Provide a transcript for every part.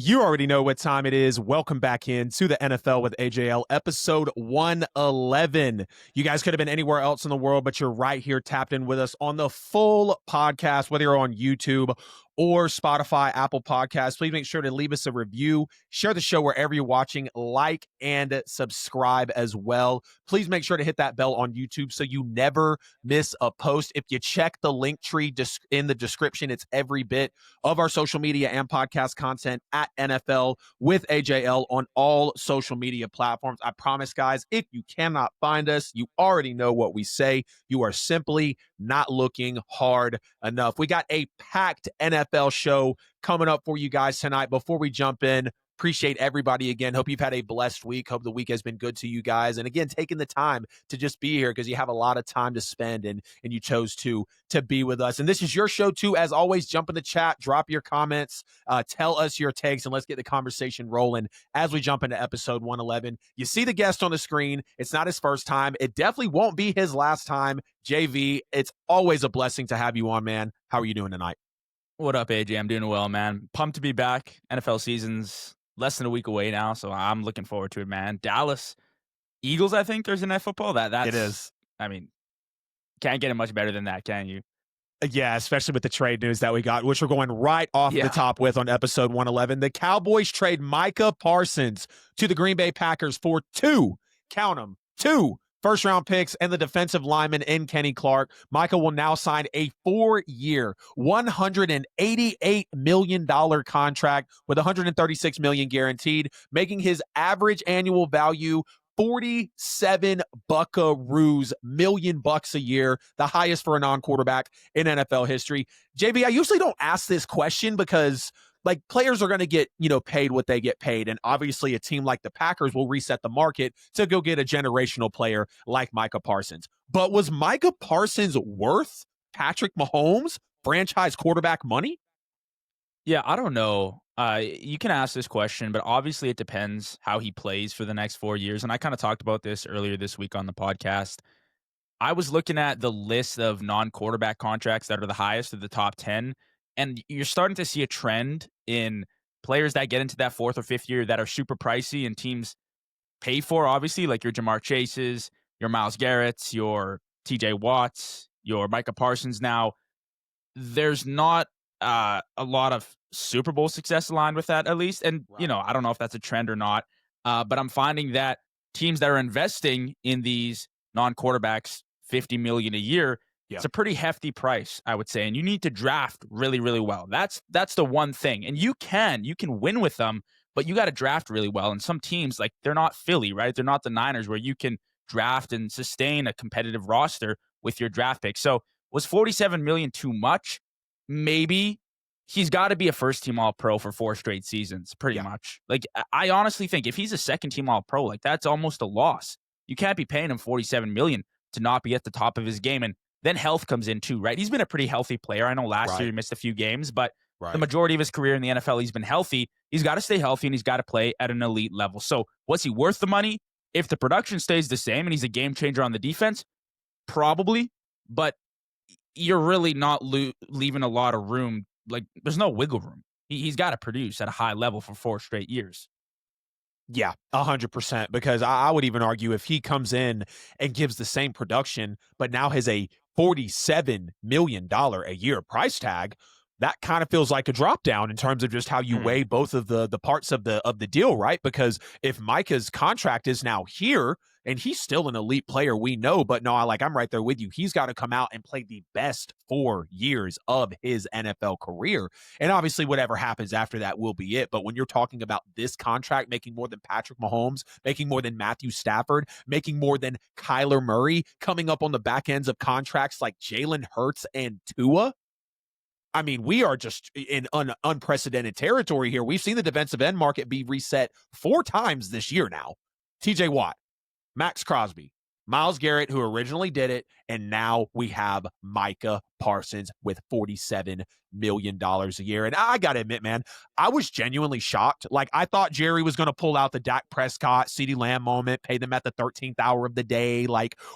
You already know what time it is. Welcome back in to the NFL with AJL, episode 111. You guys could have been anywhere else in the world, but you're right here tapped in with us on the full podcast, whether you're on YouTube or Spotify, Apple Podcasts. Please make sure to leave us a review, share the show wherever you're watching, like and subscribe as well. Please make sure to hit that bell on YouTube so you never miss a post. If you check the link tree in the description, it's every bit of our social media and podcast content at NFL with AJL on all social media platforms. I promise, guys, if you cannot find us, you already know what we say. You are simply not looking hard enough. We got a packed NFL show coming up for you guys tonight. Before we jump in, appreciate everybody again. Hope you've had a blessed week. Hope the week has been good to you guys. And again, taking the time to just be here because you have a lot of time to spend and you chose to be with us. And this is your show too. As always, jump in the chat, drop your comments, tell us your takes, and let's get the conversation rolling as we jump into episode 111. You see the guest on the screen. It's not his first time. It definitely won't be his last time. JV, it's always a blessing to have you on, man. How are you doing tonight? What up, AJ? I'm doing well, man. Pumped to be back. NFL season's less than a week away now, so I'm looking forward to it, man. Dallas Eagles, I think, Thursday Night Football. That's it is. I mean, can't get it much better than that, can you? Yeah, especially with the trade news that we got, which we're going right off the top with on episode 111. The Cowboys trade Micah Parsons to the Green Bay Packers for two first-round picks and the defensive lineman in Kenny Clark. Micah will now sign a 4-year, $188 million contract with $136 million guaranteed, making his average annual value 47 buckaroos, million bucks a year, the highest for a non-quarterback in NFL history. JB, I usually don't ask this question because players are going to get, paid what they get paid. And obviously a team like the Packers will reset the market to go get a generational player like Micah Parsons. But was Micah Parsons worth Patrick Mahomes franchise quarterback money? Yeah, I don't know. You can ask this question, but obviously it depends how he plays for the next 4 years. And I kind of talked about this earlier this week on the podcast. I was looking at the list of non-quarterback contracts that are the highest of the top 10. And you're starting to see a trend in players that get into that fourth or fifth year that are super pricey and teams pay for, obviously, like your Jamar Chases, your Myles Garretts, your TJ Watts, your Micah Parsons. Now, there's not a lot of Super Bowl success aligned with that, at least. And, right. I don't know if that's a trend or not, but I'm finding that teams that are investing in these non-quarterbacks, $50 million a year, it's a pretty hefty price, I would say. And you need to draft really, really well. That's the one thing. And you can win with them, but you got to draft really well. And some teams, they're not Philly, right? They're not the Niners where you can draft and sustain a competitive roster with your draft pick. So was $47 million too much? Maybe. He's got to be a first-team All-Pro for 4 straight seasons, pretty much. I honestly think if he's a second-team All-Pro, that's almost a loss. You can't be paying him $47 million to not be at the top of his game. And then health comes in too, right? He's been a pretty healthy player. I know last year he missed a few games, but the majority of his career in the NFL, he's been healthy. He's got to stay healthy, and he's got to play at an elite level. So was he worth the money? If the production stays the same and he's a game changer on the defense, probably. But you're really not leaving a lot of room. There's no wiggle room. He's got to produce at a high level for 4 straight years. Yeah, 100%. Because I would even argue if he comes in and gives the same production, but now has a $47 million a year price tag, that kind of feels like a drop down in terms of just how you weigh both of the parts of the deal, right? Because if Micah's contract is now here and he's still an elite player, we know, but no, I'm right there with you. He's got to come out and play the best 4 years of his NFL career. And obviously whatever happens after that will be it. But when you're talking about this contract making more than Patrick Mahomes, making more than Matthew Stafford, making more than Kyler Murray, coming up on the back ends of contracts like Jalen Hurts and Tua, I mean, we are just in unprecedented territory here. We've seen the defensive end market be reset 4 times this year now. TJ Watt, Max Crosby, Myles Garrett, who originally did it, and now we have Micah Parsons with $47 million a year. And I got to admit, man, I was genuinely shocked. I thought Jerry was going to pull out the Dak Prescott, CeeDee Lamb moment, pay them at the 13th hour of the day,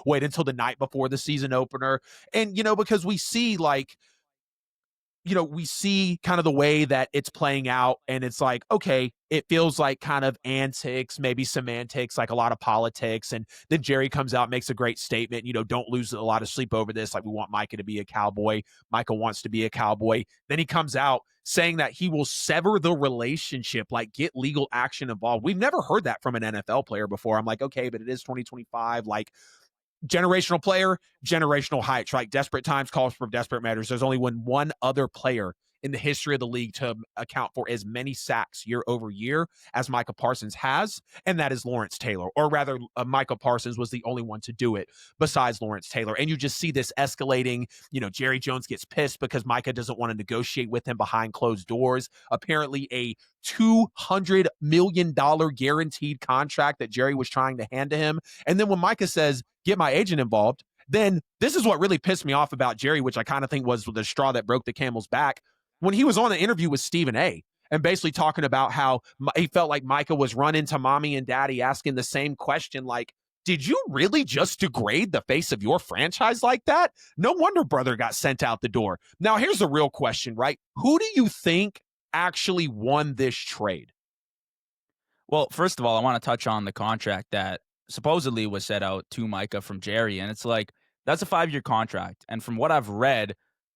wait until the night before the season opener. And, because we see, we see kind of the way that it's playing out, and it's like, okay, it feels like kind of antics, maybe semantics, like a lot of politics. And then Jerry comes out, makes a great statement, don't lose a lot of sleep over this. Like, we want Micah to be a Cowboy. Micah wants to be a Cowboy. Then he comes out saying that he will sever the relationship, like get legal action involved. We've never heard that from an NFL player before. I'm like, okay, but it is 2025. Like, generational player, generational heights, right? Desperate times calls for desperate measures. There's only one other player in the history of the league to account for as many sacks year over year as Micah Parsons has, and that is Lawrence Taylor. Or rather, Micah Parsons was the only one to do it besides Lawrence Taylor. And you just see this escalating. Jerry Jones gets pissed because Micah doesn't want to negotiate with him behind closed doors. Apparently, a $200 million guaranteed contract that Jerry was trying to hand to him. And then when Micah says, get my agent involved, then this is what really pissed me off about Jerry, which I kind of think was the straw that broke the camel's back. When he was on the interview with Stephen A. and basically talking about how he felt like Micah was running to mommy and daddy asking the same question, like, did you really just degrade the face of your franchise like that? No wonder brother got sent out the door. Now, here's the real question, right? Who do you think actually won this trade? Well, first of all, I want to touch on the contract that supposedly was set out to Micah from Jerry. And it's like, that's a 5-year contract. And from what I've read,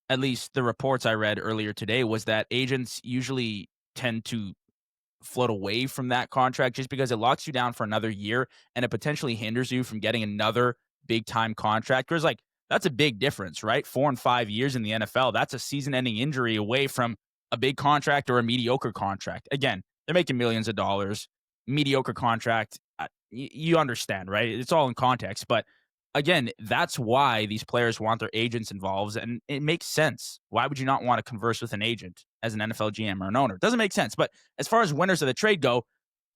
at least the reports I read earlier today, was that agents usually tend to float away from that contract just because it locks you down for another year and it potentially hinders you from getting another big time contract. Because, like, that's a big difference, right? 4 and 5 years in the NFL. That's a season ending injury away from a big contract or a mediocre contract. Again, they're making millions of dollars. Mediocre contract, you understand, right? It's all in context. But again, that's why these players want their agents involved, and it makes sense. Why would you not want to converse with an agent as an NFL GM or an owner? It doesn't make sense. But as far as winners of the trade go,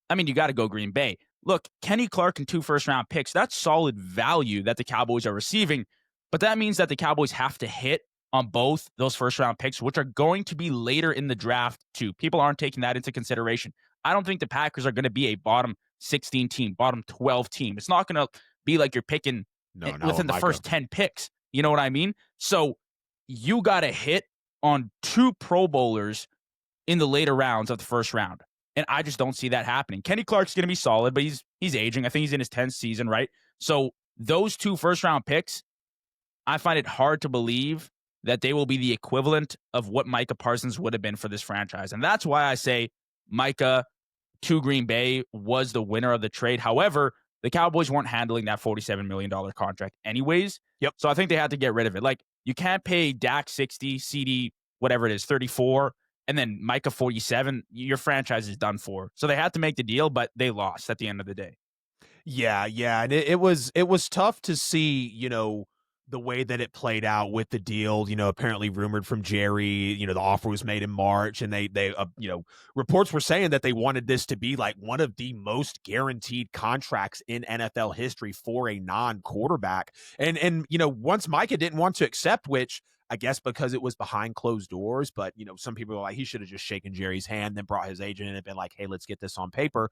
I mean, you got to go Green Bay. Look, Kenny Clark and 2 first-round picks, that's solid value that the Cowboys are receiving. But that means that the Cowboys have to hit on both those first-round picks, which are going to be later in the draft, too. People aren't taking that into consideration. I don't think the Packers are going to be a bottom 16 team, bottom 12 team. It's not going to be like you're picking within the first 10 picks. You know what I mean? So you got to hit on 2 Pro Bowlers in the later rounds of the first round. And I just don't see that happening. Kenny Clark's going to be solid, but he's aging. I think he's in his 10th season, right? So those 2 first-round picks, I find it hard to believe that they will be the equivalent of what Micah Parsons would have been for this franchise. And that's why I say Micah to Green Bay was the winner of the trade. However, the Cowboys weren't handling that $47 million contract anyways. Yep. So I think they had to get rid of it. Like, you can't pay Dak 60, CD, whatever it is, 34, and then Micah 47. Your franchise is done for. So they had to make the deal, but they lost at the end of the day. Yeah. And it was tough to see, the way that it played out with the deal, apparently rumored from Jerry, the offer was made in March, and they reports were saying that they wanted this to be like one of the most guaranteed contracts in NFL history for a non-quarterback. And once Micah didn't want to accept, which I guess because it was behind closed doors, but some people were like, he should have just shaken Jerry's hand, then brought his agent in and been like, hey, let's get this on paper.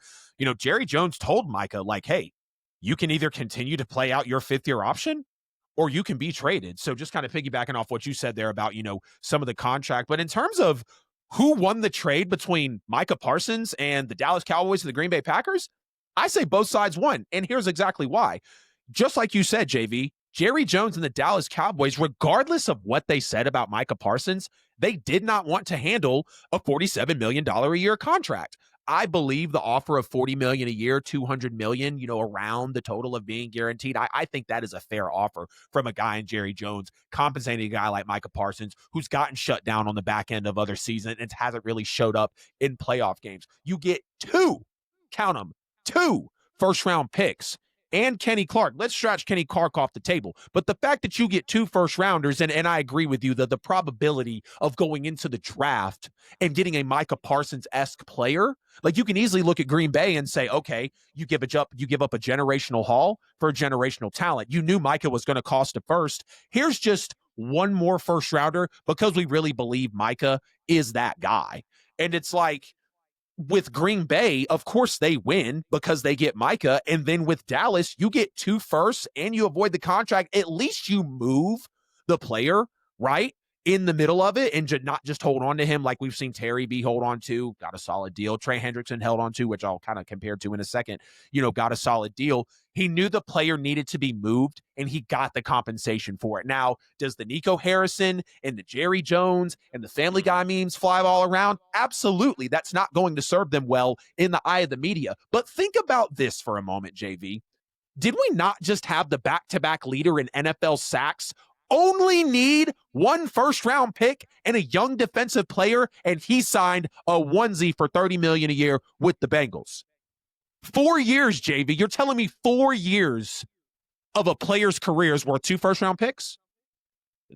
Jerry Jones told Micah, like, hey, you can either continue to play out your 5th-year option, or you can be traded. So just kind of piggybacking off what you said there about, some of the contract. But in terms of who won the trade between Micah Parsons and the Dallas Cowboys and the Green Bay Packers, I say both sides won. And here's exactly why. Just like you said, JV, Jerry Jones and the Dallas Cowboys, regardless of what they said about Micah Parsons, they did not want to handle a $47 million a year contract. I believe the offer of $40 million a year, $200 million, around the total of being guaranteed. I think that is a fair offer from a guy in Jerry Jones, compensating a guy like Micah Parsons, who's gotten shut down on the back end of other seasons and hasn't really showed up in playoff games. You get 2, count them, 2 first-round picks. And Kenny Clark. Let's scratch Kenny Clark off the table. But the fact that you get 2 first-rounders, and I agree with you, that the probability of going into the draft and getting a Micah Parsons-esque player, like, you can easily look at Green Bay and say, okay, you give up a generational haul for a generational talent. You knew Micah was going to cost a first. Here's just 1 more first-rounder because we really believe Micah is that guy. And it's like, with Green Bay, of course they win because they get Micah. And then with Dallas, you get 2 firsts and you avoid the contract. At least you move the player, right? in the middle of it and not just hold on to him like we've seen Terry B hold on to, got a solid deal. Trey Hendrickson held on to, which I'll kind of compare to in a second, got a solid deal. He knew the player needed to be moved, and he got the compensation for it. Now, does the Nico Harrison and the Jerry Jones and the Family Guy memes fly all around? Absolutely. That's not going to serve them well in the eye of the media. But think about this for a moment, JV. Did we not just have the back-to-back leader in NFL sacks only need one first-round pick and a young defensive player, and he signed a onesie for $30 million a year with the Bengals? 4 years, JV. You're telling me 4 years of a player's career is worth 2 first-round picks?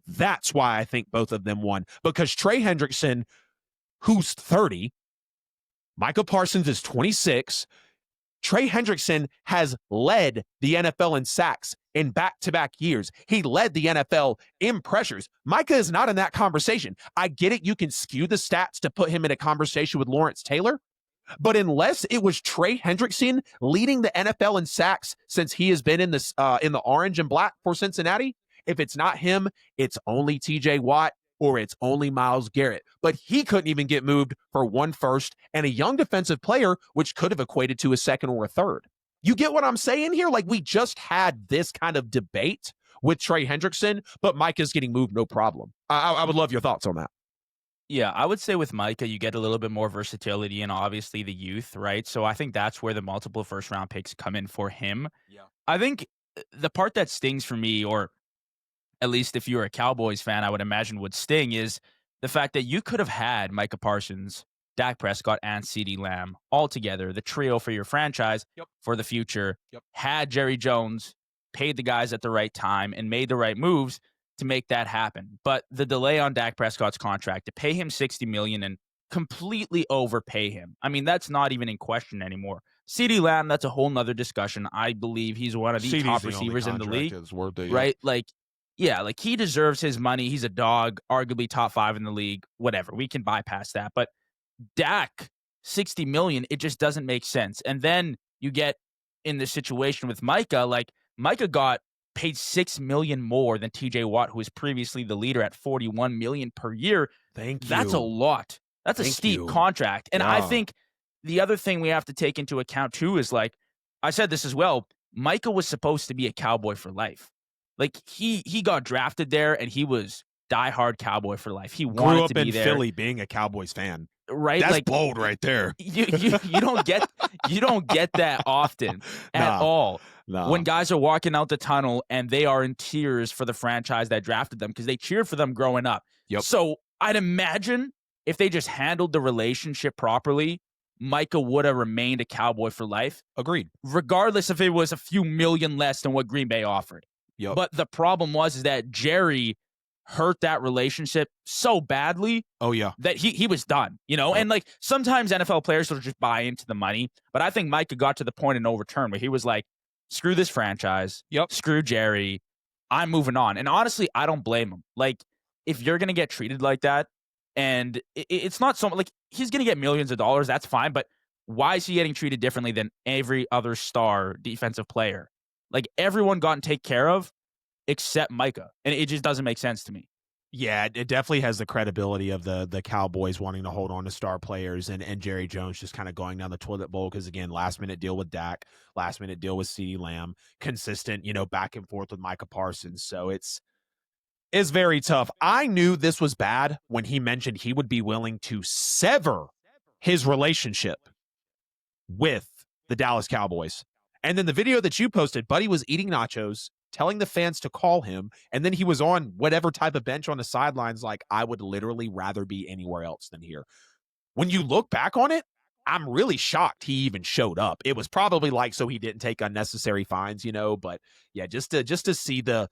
That's why I think both of them won. Because Trey Hendrickson, who's 30, Micah Parsons is 26, Trey Hendrickson has led the NFL in sacks in back-to-back years. He led the NFL in pressures. Micah is not in that conversation. I get it. You can skew the stats to put him in a conversation with Lawrence Taylor. But unless it was Trey Hendrickson leading the NFL in sacks since he has been in the orange and black for Cincinnati, if it's not him, it's only TJ Watt or it's only Myles Garrett. But he couldn't even get moved for 1 first and a young defensive player, which could have equated to a second or a third. You get what I'm saying here? Like, we just had this kind of debate with Trey Hendrickson, but Micah's getting moved, no problem. I would love your thoughts on that. Yeah, I would say with Micah, you get a little bit more versatility and obviously the youth, right? So I think that's where the multiple first-round picks come in for him. Yeah. I think the part that stings for me, or at least if you're a Cowboys fan, I would imagine would sting, is the fact that you could have had Micah Parsons, Dak Prescott, and CeeDee Lamb all together, the trio for your franchise for the future, had Jerry Jones, paid the guys at the right time, and made the right moves to make that happen. But the delay on Dak Prescott's contract, to pay him $60 million and completely overpay him, I mean, that's not even in question anymore. CeeDee Lamb, that's a whole nother discussion. I believe he's one of the top receivers in the league, right? Like, yeah, like he deserves his money. He's a dog, arguably top 5 in the league, whatever. We can bypass that. But Dak, $60 million, it just doesn't make sense. And then you get in this situation with Micah, like Micah got paid $6 million more than TJ Watt, who was previously the leader at $41 million per year. Thank you. That's a lot. That's a steep contract. And I think the other thing we have to take into account too is, like I said this as well, Micah was supposed to be a Cowboy for life. Like he got drafted there and he was diehard Cowboy for life. He wanted to be there. Grew up in Philly being a Cowboys fan. Right? That's like, bold right there. You don't get that often at all. Nah. When guys are walking out the tunnel and they are in tears for the franchise that drafted them because they cheered for them growing up. Yep. So I'd imagine if they just handled the relationship properly, Micah would have remained a Cowboy for life. Agreed. Regardless if it was a few million less than what Green Bay offered. Yep. But the problem was that Jerry hurt that relationship so badly that he was done, And like sometimes NFL players will just buy into the money, but I think Micah got to the point in no return where he was like, screw this franchise, screw Jerry, I'm moving on. And honestly, I don't blame him. Like, if you're gonna get treated like that, and it's not so like he's gonna get millions of dollars, that's fine, but why is he getting treated differently than every other star defensive player? Like, everyone got taken care of except Micah, and it just doesn't make sense to me. Yeah, it definitely has the credibility of the Cowboys wanting to hold on to star players and Jerry Jones just kind of going down the toilet bowl because, again, last-minute deal with Dak, last-minute deal with CeeDee Lamb, consistent, back and forth with Micah Parsons. So it's very tough. I knew this was bad when he mentioned he would be willing to sever his relationship with the Dallas Cowboys. And then the video that you posted, Buddy was eating nachos, telling the fans to call him, and then he was on whatever type of bench on the sidelines like, I would literally rather be anywhere else than here. When you look back on it, I'm really shocked he even showed up. It was probably like so he didn't take unnecessary fines, but yeah, just to see the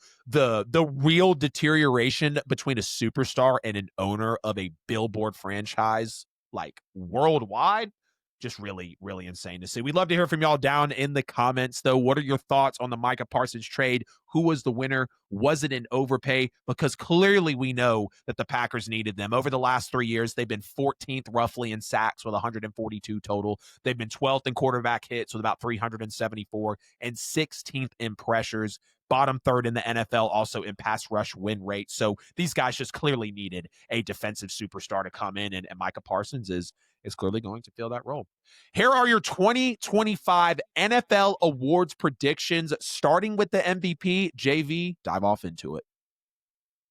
real deterioration between a superstar and an owner of a billboard franchise, like worldwide, just really, really insane to see. We'd love to hear from y'all down in the comments, though. What are your thoughts on the Micah Parsons trade? Who was the winner? Was it an overpay? Because clearly we know that the Packers needed them. Over the last 3 years, they've been 14th roughly in sacks with 142 total. They've been 12th in quarterback hits with about 374 and 16th in pressures. Bottom third in the NFL also in pass rush win rate. So these guys just clearly needed a defensive superstar to come in, and Micah Parsons is clearly going to fill that role. Here are your 2025 NFL awards predictions, starting with the MVP. JV, dive off into it.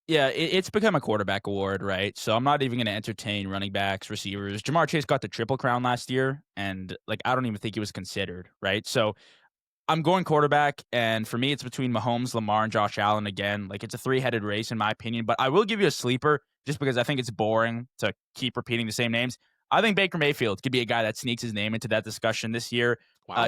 Yeah, it's become a quarterback award, right? So I'm not even going to entertain running backs, receivers. Jamar Chase got the Triple Crown last year, and I don't even think he was considered, right? So I'm going quarterback, and for me, it's between Mahomes, Lamar, and Josh Allen again. It's a three-headed race in my opinion, but I will give you a sleeper just because I think it's boring to keep repeating the same names. I think Baker Mayfield could be a guy that sneaks his name into that discussion this year,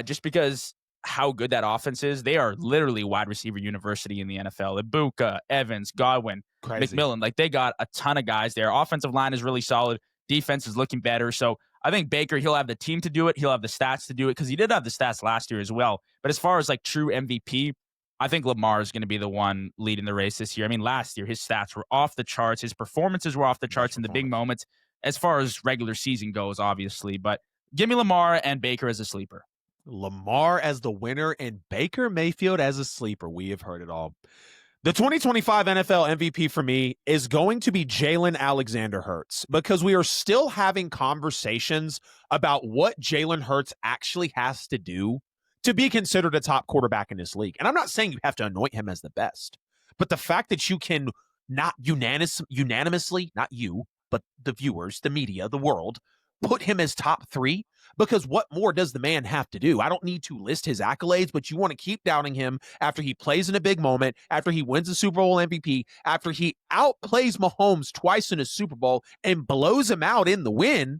just because how good that offense is. They are literally wide receiver university in the NFL. Ibuka, Evans, Godwin, Crazy. McMillan. They got a ton of guys there. Offensive line is really solid. Defense is looking better. So I think Baker, he'll have the team to do it. He'll have the stats to do it because he did have the stats last year as well. But as far as true MVP, I think Lamar is going to be the one leading the race this year. I mean, last year, his stats were off the charts. His performances were off the charts in the big moments as far as regular season goes, obviously. But give me Lamar and Baker as a sleeper. Lamar as the winner and Baker Mayfield as a sleeper. We have heard it all. The 2025 NFL MVP for me is going to be Jalen Alexander Hurts, because we are still having conversations about what Jalen Hurts actually has to do to be considered a top quarterback in this league. And I'm not saying you have to anoint him as the best, but the fact that you can not unanimously, not you, but the viewers, the media, the world, put him as top 3, because what more does the man have to do? I don't need to list his accolades, but you want to keep doubting him after he plays in a big moment, after he wins the Super Bowl MVP, after he outplays Mahomes twice in a Super Bowl and blows him out in the win.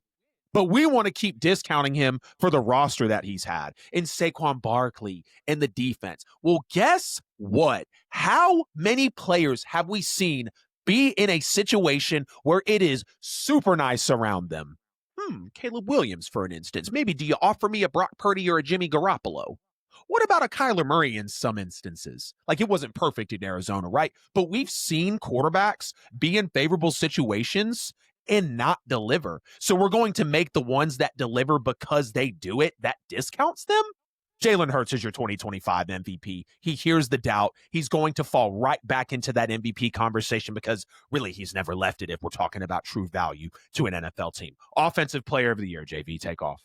But we want to keep discounting him for the roster that he's had in Saquon Barkley and the defense. Well, guess what? How many players have we seen be in a situation where it is super nice around them? Caleb Williams, for an instance. Maybe do you offer me a Brock Purdy or a Jimmy Garoppolo? What about a Kyler Murray in some instances? It wasn't perfect in Arizona, right? But we've seen quarterbacks be in favorable situations and not deliver. So we're going to make the ones that deliver because they do it, that discounts them? Jalen Hurts is your 2025 MVP. He hears the doubt. He's going to fall right back into that MVP conversation because really he's never left it if we're talking about true value to an NFL team. Offensive Player of the Year, JV, take off.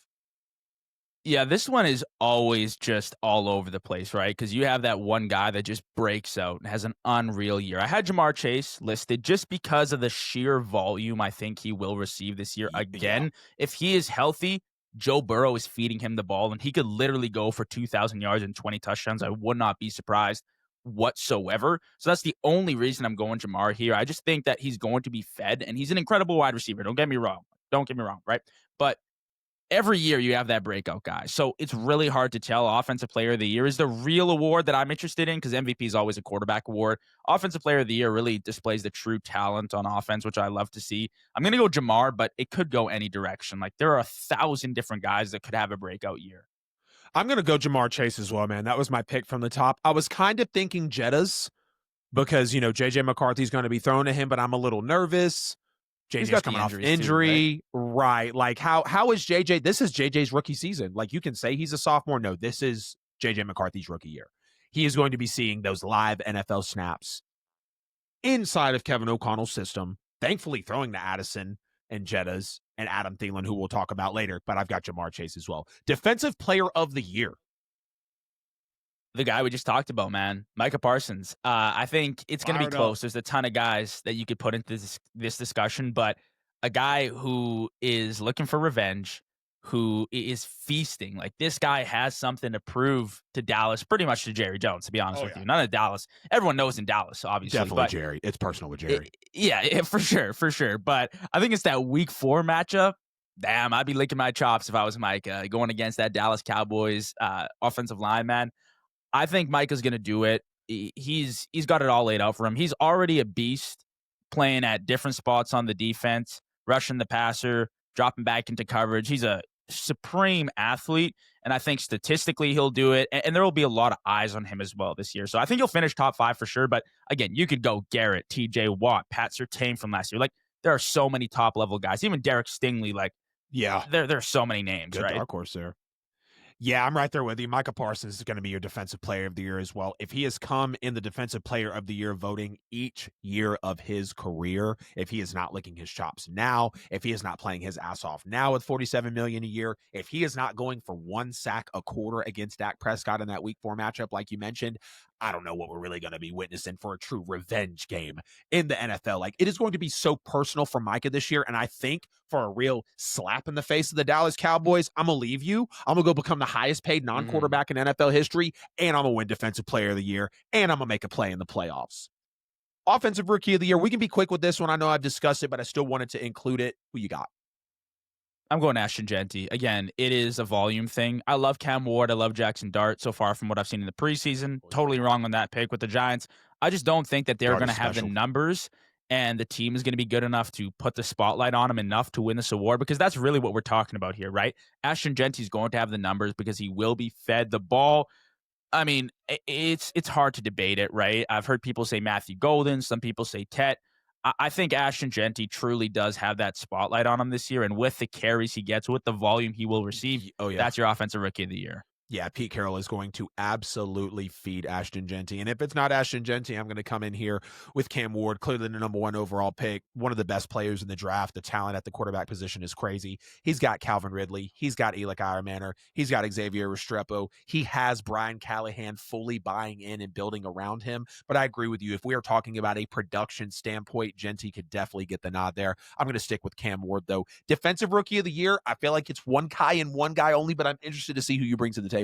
Yeah, this one is always just all over the place, right? Because you have that one guy that just breaks out and has an unreal year. I had Jamar Chase listed just because of the sheer volume I think he will receive this year. Again, if he is healthy, Joe Burrow is feeding him the ball, and he could literally go for 2,000 yards and 20 touchdowns. I would not be surprised whatsoever. So that's the only reason I'm going Jamar here. I just think that he's going to be fed, and he's an incredible wide receiver. Don't get me wrong, right? But every year you have that breakout guy. So it's really hard to tell. Offensive Player of the Year is the real award that I'm interested in because MVP is always a quarterback award. Offensive Player of the Year really displays the true talent on offense, which I love to see. I'm going to go Jamar, but it could go any direction. There are 1,000 different guys that could have a breakout year. I'm going to go Jamar Chase as well, man. That was my pick from the top. I was kind of thinking Jettas because, J.J. McCarthy's going to be thrown to him, but I'm a little nervous. JJ's coming off injury, too, right? How is JJ? This is JJ's rookie season. You can say he's a sophomore. No, this is JJ McCarthy's rookie year. He is going to be seeing those live NFL snaps inside of Kevin O'Connell's system. Thankfully, throwing to Addison and Jettas and Adam Thielen, who we'll talk about later. But I've got Jamar Chase as well. Defensive Player of the Year. The guy we just talked about, man, Micah Parsons. I think it's going to be close. There's a ton of guys that you could put into this discussion, but a guy who is looking for revenge, who is feasting. This guy has something to prove to Dallas, pretty much to Jerry Jones, to be honest with you. None of Dallas. Everyone knows in Dallas, obviously. Definitely Jerry. It's personal with Jerry. Yeah, for sure. But I think it's that week 4 matchup. Damn, I'd be licking my chops if I was Micah going against that Dallas Cowboys offensive line, man. I think Micah's going to do it. He's got it all laid out for him. He's already a beast playing at different spots on the defense, rushing the passer, dropping back into coverage. He's a supreme athlete, and I think statistically he'll do it, and there will be a lot of eyes on him as well this year. So I think he'll finish top 5 for sure. But again, you could go Garrett, T.J. Watt, Pat Surtain from last year. Like there are so many top level guys, even Derek Stingley. Like Yeah, there's so many names, good right? dark horse there. Yeah, I'm right there with you. Micah Parsons is going to be your defensive player of the year as well. If he has come in the defensive player of the year voting each year of his career, if he is not licking his chops now, if he is not playing his ass off now with $47 million a year, if he is not going for 1 sack a quarter against Dak Prescott in that week 4 matchup, like you mentioned, I don't know what we're really going to be witnessing for a true revenge game in the NFL. Like it is going to be so personal for Micah this year. And I think for a real slap in the face of the Dallas Cowboys, I'm going to leave you. I'm going to go become the highest paid non-quarterback in NFL history. And I'm going to win defensive player of the year. And I'm going to make a play in the playoffs. Offensive rookie of the year. We can be quick with this one. I know I've discussed it, but I still wanted to include it. Who you got? I'm going Ashton Genty. Again, it is a volume thing. I love Cam Ward. I love Jackson Dart so far from what I've seen in the preseason. Totally wrong on that pick with the Giants. I just don't think that they're going to have the numbers and the team is going to be good enough to put the spotlight on him enough to win this award, because that's really what we're talking about here, right? Ashton Genty's going to have the numbers because he will be fed the ball. I mean, it's hard to debate it, right? I've heard people say Matthew Golden. Some people say Tet. I think Ashton Genty truly does have that spotlight on him this year, and with the carries he gets, with the volume he will receive, that's your offensive rookie of the year. Yeah, Pete Carroll is going to absolutely feed Ashton Genty. And if it's not Ashton Genty, I'm going to come in here with Cam Ward, clearly the number 1 overall pick, one of the best players in the draft. The talent at the quarterback position is crazy. He's got Calvin Ridley. He's got Eli Manor. He's got Xavier Restrepo. He has Brian Callahan fully buying in and building around him. But I agree with you. If we are talking about a production standpoint, Genty could definitely get the nod there. I'm going to stick with Cam Ward, though. Defensive rookie of the year, I feel like it's one guy and one guy only, but I'm interested to see who you bring to the table.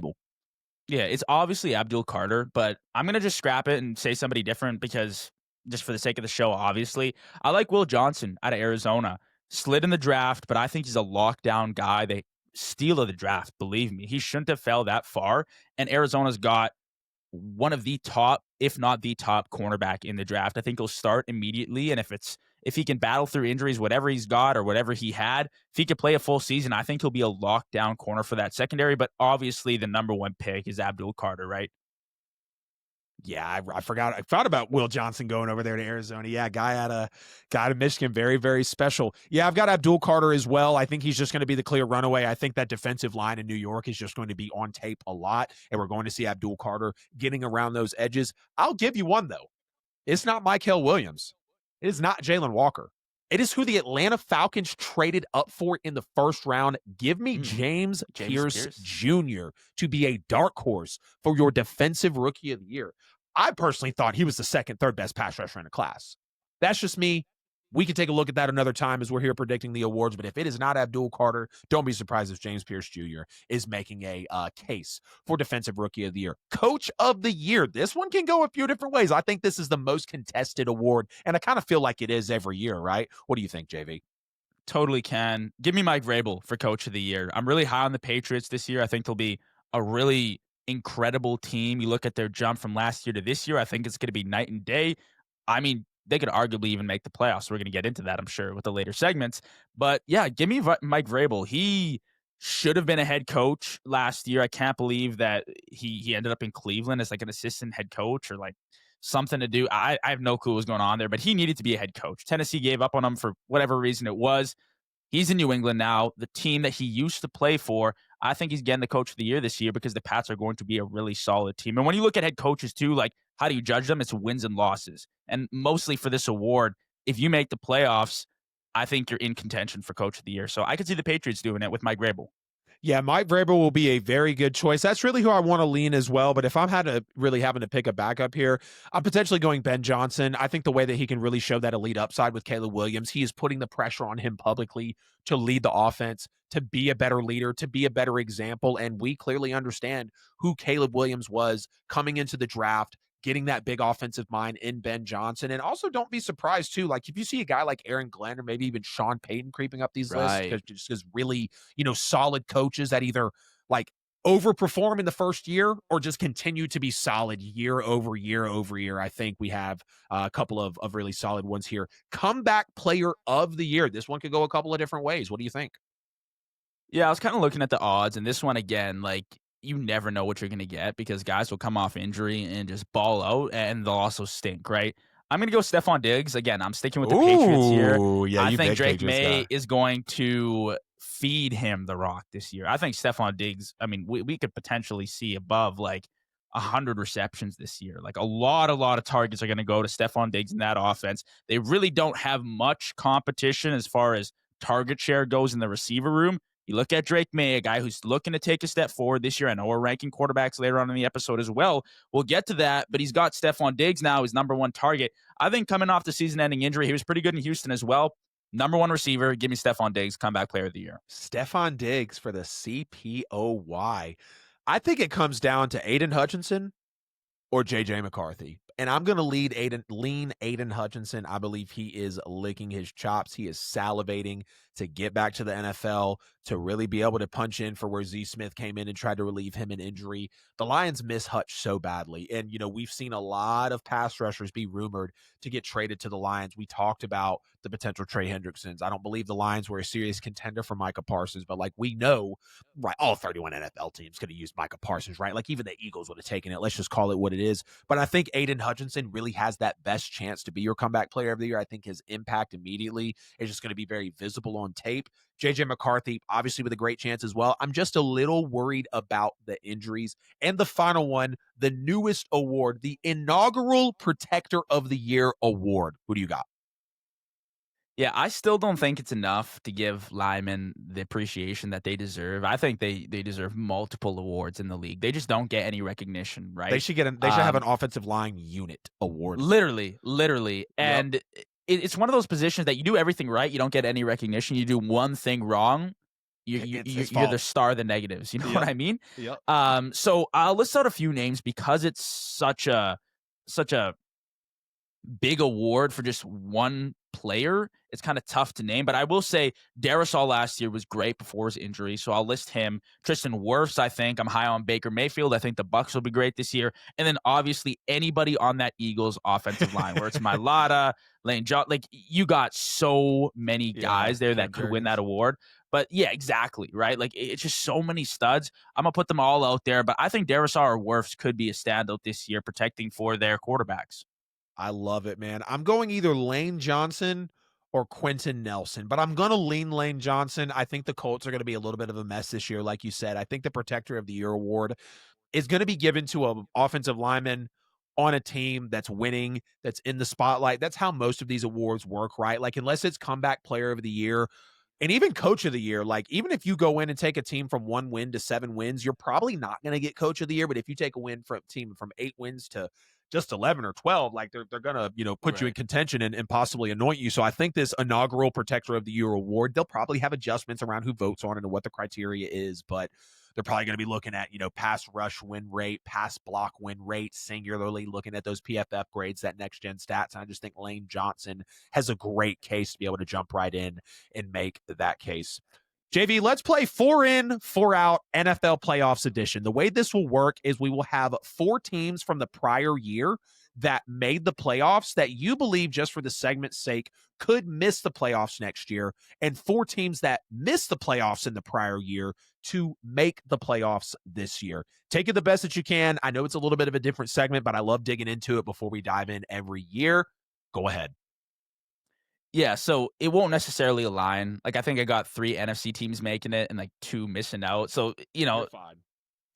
Yeah, it's obviously Abdul Carter, but I'm going to just scrap it and say somebody different because just for the sake of the show, obviously. I like Will Johnson out of Arizona. Slid in the draft, but I think he's a lockdown guy. They steal of the draft, believe me. He shouldn't have fell that far, and Arizona's got one of the top, if not the top cornerback in the draft. I think he'll start immediately, and if he can battle through injuries, whatever he's got or whatever he had, if he could play a full season, I think he'll be a lockdown corner for that secondary. But obviously, the number 1 pick is Abdul Carter, right? Yeah, I forgot. I thought about Will Johnson going over there to Arizona. Yeah, guy out of Michigan, very, very special. Yeah, I've got Abdul Carter as well. I think he's just going to be the clear runaway. I think that defensive line in New York is just going to be on tape a lot, and we're going to see Abdul Carter getting around those edges. I'll give you one, though. It's not Micah Williams. It is not Jalen Walker. It is who the Atlanta Falcons traded up for in the first round. Give me James Pierce Jr. to be a dark horse for your defensive rookie of the year. I personally thought he was the second, third best pass rusher in the class. That's just me. We can take a look at that another time as we're here predicting the awards. But if it is not Abdul Carter, don't be surprised if James Pierce Jr. is making a case for Defensive Rookie of the Year. Coach of the Year. This one can go a few different ways. I think this is the most contested award, and I kind of feel like it is every year, right? What do you think, JV? Totally can. Give me Mike Vrabel for Coach of the Year. I'm really high on the Patriots this year. I think they'll be a really incredible team. You look at their jump from last year to this year, I think it's going to be night and day. I mean, they could arguably even make the playoffs. We're going to get into that, I'm sure, with the later segments. But yeah, give me Mike Vrabel. He should have been a head coach last year. I can't believe that he ended up in Cleveland as like an assistant head coach or like something to do. I have no clue what was going on there, but he needed to be a head coach. Tennessee gave up on him for whatever reason it was. He's in New England now, the team that he used to play for. I think he's getting the Coach of the Year this year because the Pats are going to be a really solid team. And when you look at head coaches too, like how do you judge them? It's wins and losses. And mostly for this award, if you make the playoffs, I think you're in contention for Coach of the Year. So I could see the Patriots doing it with Mike Vrabel. Yeah, Mike Vrabel will be a very good choice. That's really who I want to lean as well. But if I'm really having to pick a backup here, I'm potentially going Ben Johnson. I think the way that he can really show that elite upside with Caleb Williams, he is putting the pressure on him publicly to lead the offense, to be a better leader, to be a better example. And we clearly understand who Caleb Williams was coming into the draft, getting that big offensive mind in Ben Johnson. And also don't be surprised too, like if you see a guy like Aaron Glenn or maybe even Sean Payton creeping up these lists, because really, solid coaches that either like overperform in the first year or just continue to be solid year over year over year. I think we have a couple of really solid ones here. Comeback player of the year. This one could go a couple of different ways. What do you think? Yeah, I was kind of looking at the odds, and this one again, like you never know what you're going to get because guys will come off injury and just ball out, and they'll also stink, right? I'm going to go Stephon Diggs. Again, I'm sticking with the Patriots here. Ooh, yeah, I you think big Drake Patriots May guy. is going to feed him the rock this year. I think Stephon Diggs, I mean, we could potentially see above like 100 receptions this year. Like a lot of targets are going to go to Stephon Diggs in that offense. They really don't have much competition as far as target share goes in the receiver room. You look at Drake May, a guy who's looking to take a step forward this year. I know we're ranking quarterbacks later on in the episode as well. We'll get to that, but he's got Stephon Diggs now, his number one target. I think coming off the season-ending injury, he was pretty good in Houston as well. Number one receiver, give me Stephon Diggs, comeback player of the year. Stephon Diggs for the CPOY. I think it comes down to Aiden Hutchinson or JJ McCarthy. And I'm going to lean Aiden Hutchinson. I believe he is licking his chops. He is salivating to get back to the NFL, to really be able to punch in for where Z Smith came in and tried to relieve him in injury. The Lions miss Hutch so badly. And, we've seen a lot of pass rushers be rumored to get traded to the Lions. We talked about the potential Trey Hendricksons. I don't believe the Lions were a serious contender for Micah Parsons, but like we know, right, all 31 NFL teams could have used Micah Parsons, right? Like even the Eagles would have taken it. Let's just call it what it is. But I think Aiden Hutchinson really has that best chance to be your comeback player of the year. I think his impact immediately is just going to be very visible on tape. JJ McCarthy, obviously with a great chance as well. I'm just a little worried about the injuries. And the final one, the newest award, the inaugural Protector of the Year award. Who do you got? Yeah, I still don't think it's enough to give linemen the appreciation that they deserve. I think they deserve multiple awards in the league. They just don't get any recognition, right? They should have an offensive line unit award. Literally. Yep. And it's one of those positions that you do everything right, you don't get any recognition. You do one thing wrong, you're the star of the negatives. You know what I mean? Yep. So I'll list out a few names because it's such a big award for just one player. It's kind of tough to name, but I will say Darisaw last year was great before his injury, so I'll list him. Tristan Wirfs, I think. I'm high on Baker Mayfield. I think the Bucs will be great this year. And then obviously anybody on that Eagles offensive line, where it's Mailata, Lane John. Like you got so many guys there that could win that award. But yeah, exactly, right? Like it's just so many studs. I'm gonna put them all out there, but I think Darisaw or Wirfs could be a standout this year, protecting for their quarterbacks. I love it, man. I'm going either Lane Johnson or Quentin Nelson, but I'm going to lean Lane Johnson. I think the Colts are going to be a little bit of a mess this year, like you said. I think the Protector of the Year award is going to be given to an offensive lineman on a team that's winning, that's in the spotlight. That's how most of these awards work, right? Like, unless it's Comeback Player of the Year and even Coach of the Year, like, even if you go in and take a team from 1 win to 7 wins, you're probably not going to get Coach of the Year. But if you take a team from 8 wins to just 11 or 12, like they're gonna put you in contention and possibly anoint you. So I think this inaugural Protector of the Year award, they'll probably have adjustments around who votes on it and what the criteria is, but they're probably going to be looking at pass rush win rate, pass block win rate, singularly looking at those PFF grades, that next gen stats. And I just think Lane Johnson has a great case to be able to jump right in and make that case. JV, let's play 4 in, 4 out NFL playoffs edition. The way this will work is we will have 4 teams from the prior year that made the playoffs that you believe, just for the segment's sake, could miss the playoffs next year, and 4 teams that missed the playoffs in the prior year to make the playoffs this year. Take it the best that you can. I know it's a little bit of a different segment, but I love digging into it before we dive in every year. Go ahead. Yeah, so it won't necessarily align. Like I think I got 3 NFC teams making it and like 2 missing out. So,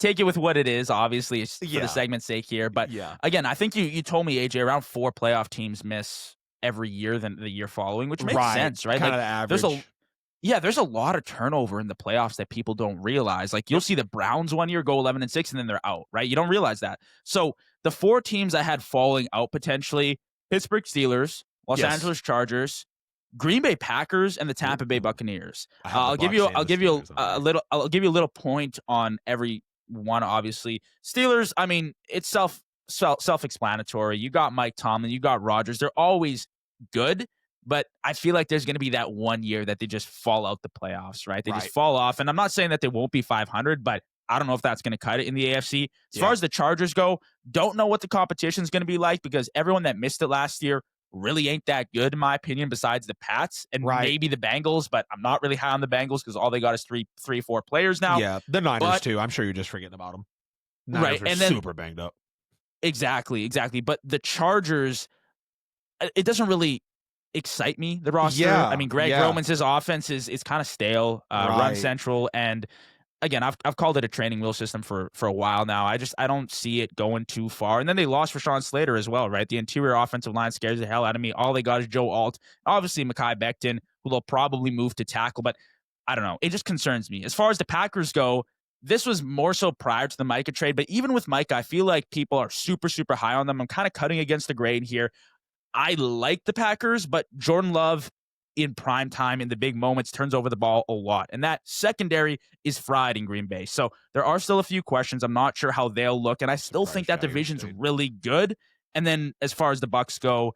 take it with what it is. Obviously, it's for the segment's sake here. But again, I think you told me, AJ, around 4 playoff teams miss every year than the year following, which makes sense, right? Kind like, of the average. There's a lot of turnover in the playoffs that people don't realize. Like you'll see the Browns one year go 11-6 and then they're out, right? You don't realize that. So the 4 teams I had falling out potentially: Pittsburgh Steelers, Los Angeles Chargers, Green Bay Packers, and the Tampa Bay Buccaneers. I'll give you a little point on every one. Obviously, Steelers, I mean, it's self-explanatory. You got Mike Tomlin, you got Rodgers. They're always good, but I feel like there's going to be that one year that they just fall out the playoffs, right? They just fall off. And I'm not saying that they won't be 500, but I don't know if that's going to cut it in the AFC. As far as the Chargers go, don't know what the competition is going to be like because everyone that missed it last year really ain't that good, in my opinion, besides the Pats and Right. maybe the Bengals, but I'm not really high on the Bengals because all they got is three, 4 players now. Yeah, the Niners But too. I'm sure you're just forgetting about them. right, Niners are and then super banged up. exactly. But the Chargers, it doesn't really excite me, the roster. I Yeah, mean, Greg yeah, Roman's offense is kind of stale, run right. central, and again, I've called it a training wheel system for a while now. I don't see it going too far. And then they lost Rashawn Slater as well, right? The interior offensive line scares the hell out of me. All they got is Joe Alt, obviously Mekhi Becton, who they'll probably move to tackle, but I don't know. It just concerns me. As far as the Packers go, this was more so prior to the Micah trade, but even with Micah, I feel like people are super, super high on them. I'm kind of cutting against the grain here. I like the Packers, but Jordan Love in prime time in the big moments turns over the ball a lot. And that secondary is fried in Green Bay. So there are still a few questions. I'm not sure how they'll look. And I still think that division's really good. And then as far as the Bucks go,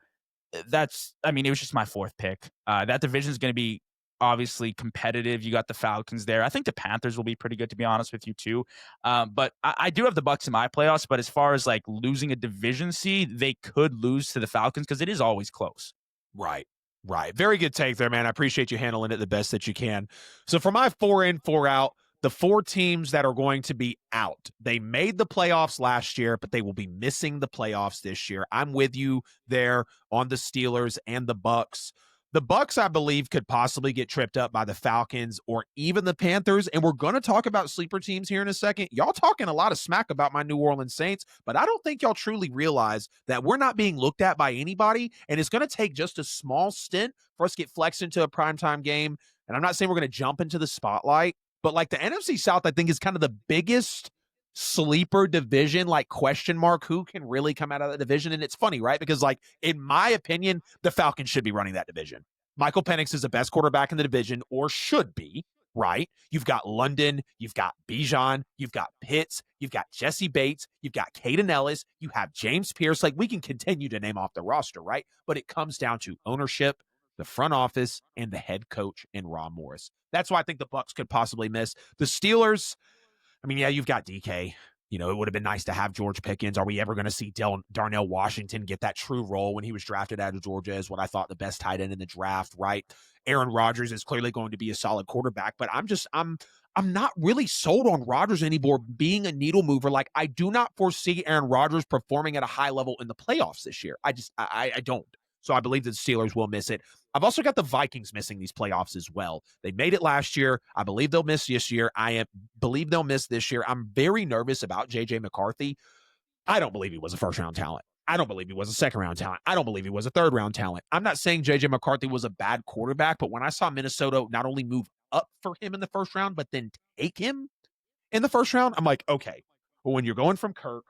it was just my fourth pick. That division's going to be obviously competitive. You got the Falcons there. I think the Panthers will be pretty good, to be honest with you, too. But I do have the Bucks in my playoffs. But as far as like losing a division seed, they could lose to the Falcons because it is always close. Right. Right. Very good take there, man. I appreciate you handling it the best that you can. So for my 4 in, 4 out, the 4 teams that are going to be out, they made the playoffs last year, but they will be missing the playoffs this year. I'm with you there on the Steelers and the Bucks. The Bucks, I believe, could possibly get tripped up by the Falcons or even the Panthers. And we're going to talk about sleeper teams here in a second. Y'all talking a lot of smack about my New Orleans Saints, but I don't think y'all truly realize that we're not being looked at by anybody. And it's going to take just a small stint for us to get flexed into a primetime game. And I'm not saying we're going to jump into the spotlight, but like the NFC South, I think is kind of the biggest sleeper division, like question mark, who can really come out of that division. And it's funny, right? Because like, in my opinion, the Falcons should be running that division. Michael Penix is the best quarterback in the division, or should be, right? You've got London, you've got Bijan, you've got Pitts, you've got Jesse Bates, you've got Caden Ellis, you have James Pierce. Like, we can continue to name off the roster, right? But it comes down to ownership, the front office, and the head coach in Ron Morris. That's why I think the Bucks could possibly miss. The Steelers, I mean, yeah, you've got DK. You know, it would have been nice to have George Pickens. Are we ever going to see Darnell Washington get that true role when he was drafted out of Georgia as what I thought the best tight end in the draft, right? Aaron Rodgers is clearly going to be a solid quarterback, but I'm not really sold on Rodgers anymore being a needle mover. Like, I do not foresee Aaron Rodgers performing at a high level in the playoffs this year. I don't. So I believe the Steelers will miss it. I've also got the Vikings missing these playoffs as well. They made it last year. I believe they'll miss this year. Believe they'll miss this year. I'm very nervous about J.J. McCarthy. I don't believe he was a first-round talent. I don't believe he was a second-round talent. I don't believe he was a third-round talent. I'm not saying J.J. McCarthy was a bad quarterback, but when I saw Minnesota not only move up for him in the first round, but then take him in the first round, I'm like, okay, well, when you're going from Kirk,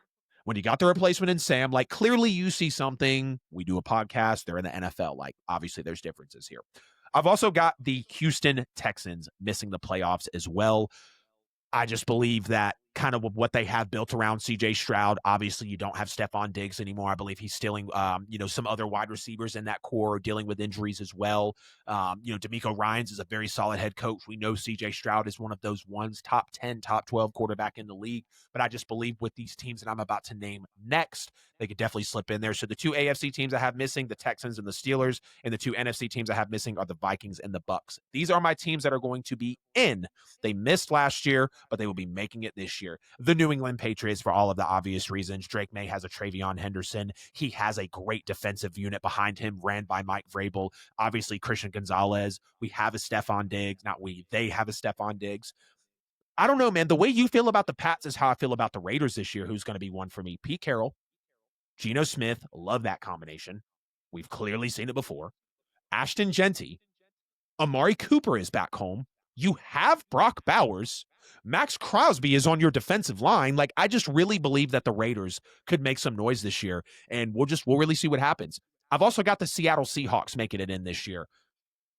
when you got the replacement in Sam, like, clearly you see something. We do a podcast. They're in the NFL. Like, obviously there's differences here. I've also got the Houston Texans missing the playoffs as well. I just believe that kind of what they have built around CJ Stroud. Obviously, you don't have Stephon Diggs anymore. I believe he's stealing, some other wide receivers in that core dealing with injuries as well. DeMeco Ryans is a very solid head coach. We know CJ Stroud is one of those ones, top 10, top 12 quarterback in the league. But I just believe with these teams that I'm about to name next, they could definitely slip in there. So the 2 AFC teams I have missing, the Texans and the Steelers, and the 2 NFC teams I have missing are the Vikings and the Bucks. These are my teams that are going to be in. They missed last year, but they will be making it this year. The New England Patriots, for all of the obvious reasons. Drake May has a Travion Henderson. He has a great defensive unit behind him, ran by Mike Vrabel. Obviously, Christian Gonzalez. We have a Stephon Diggs. They have a Stephon Diggs. I don't know, man. The way you feel about the Pats is how I feel about the Raiders this year, who's going to be one for me. Pete Carroll, Geno Smith, love that combination. We've clearly seen it before. Ashton Genty, Amari Cooper is back home. You have Brock Bowers. Max Crosby is on your defensive line. Like, I just really believe that the Raiders could make some noise this year, and we'll really see what happens. I've also got the Seattle Seahawks making it in this year.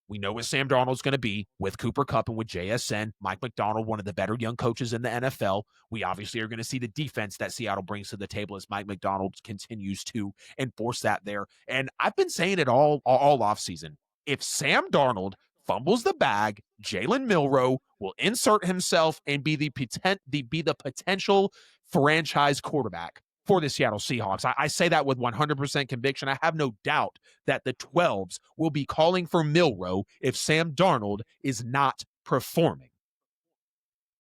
We know what Sam Darnold's going to be with Cooper Kupp and with JSN. Mike McDonald, one of the better young coaches in the NFL. We obviously are going to see the defense that Seattle brings to the table as Mike McDonald continues to enforce that there. And I've been saying it all offseason. If Sam Darnold fumbles the bag, Jalen Milroe will insert himself and be the potential franchise quarterback for the Seattle Seahawks. I say that with 100% conviction. I have no doubt that the 12s will be calling for Milroe if Sam Darnold is not performing.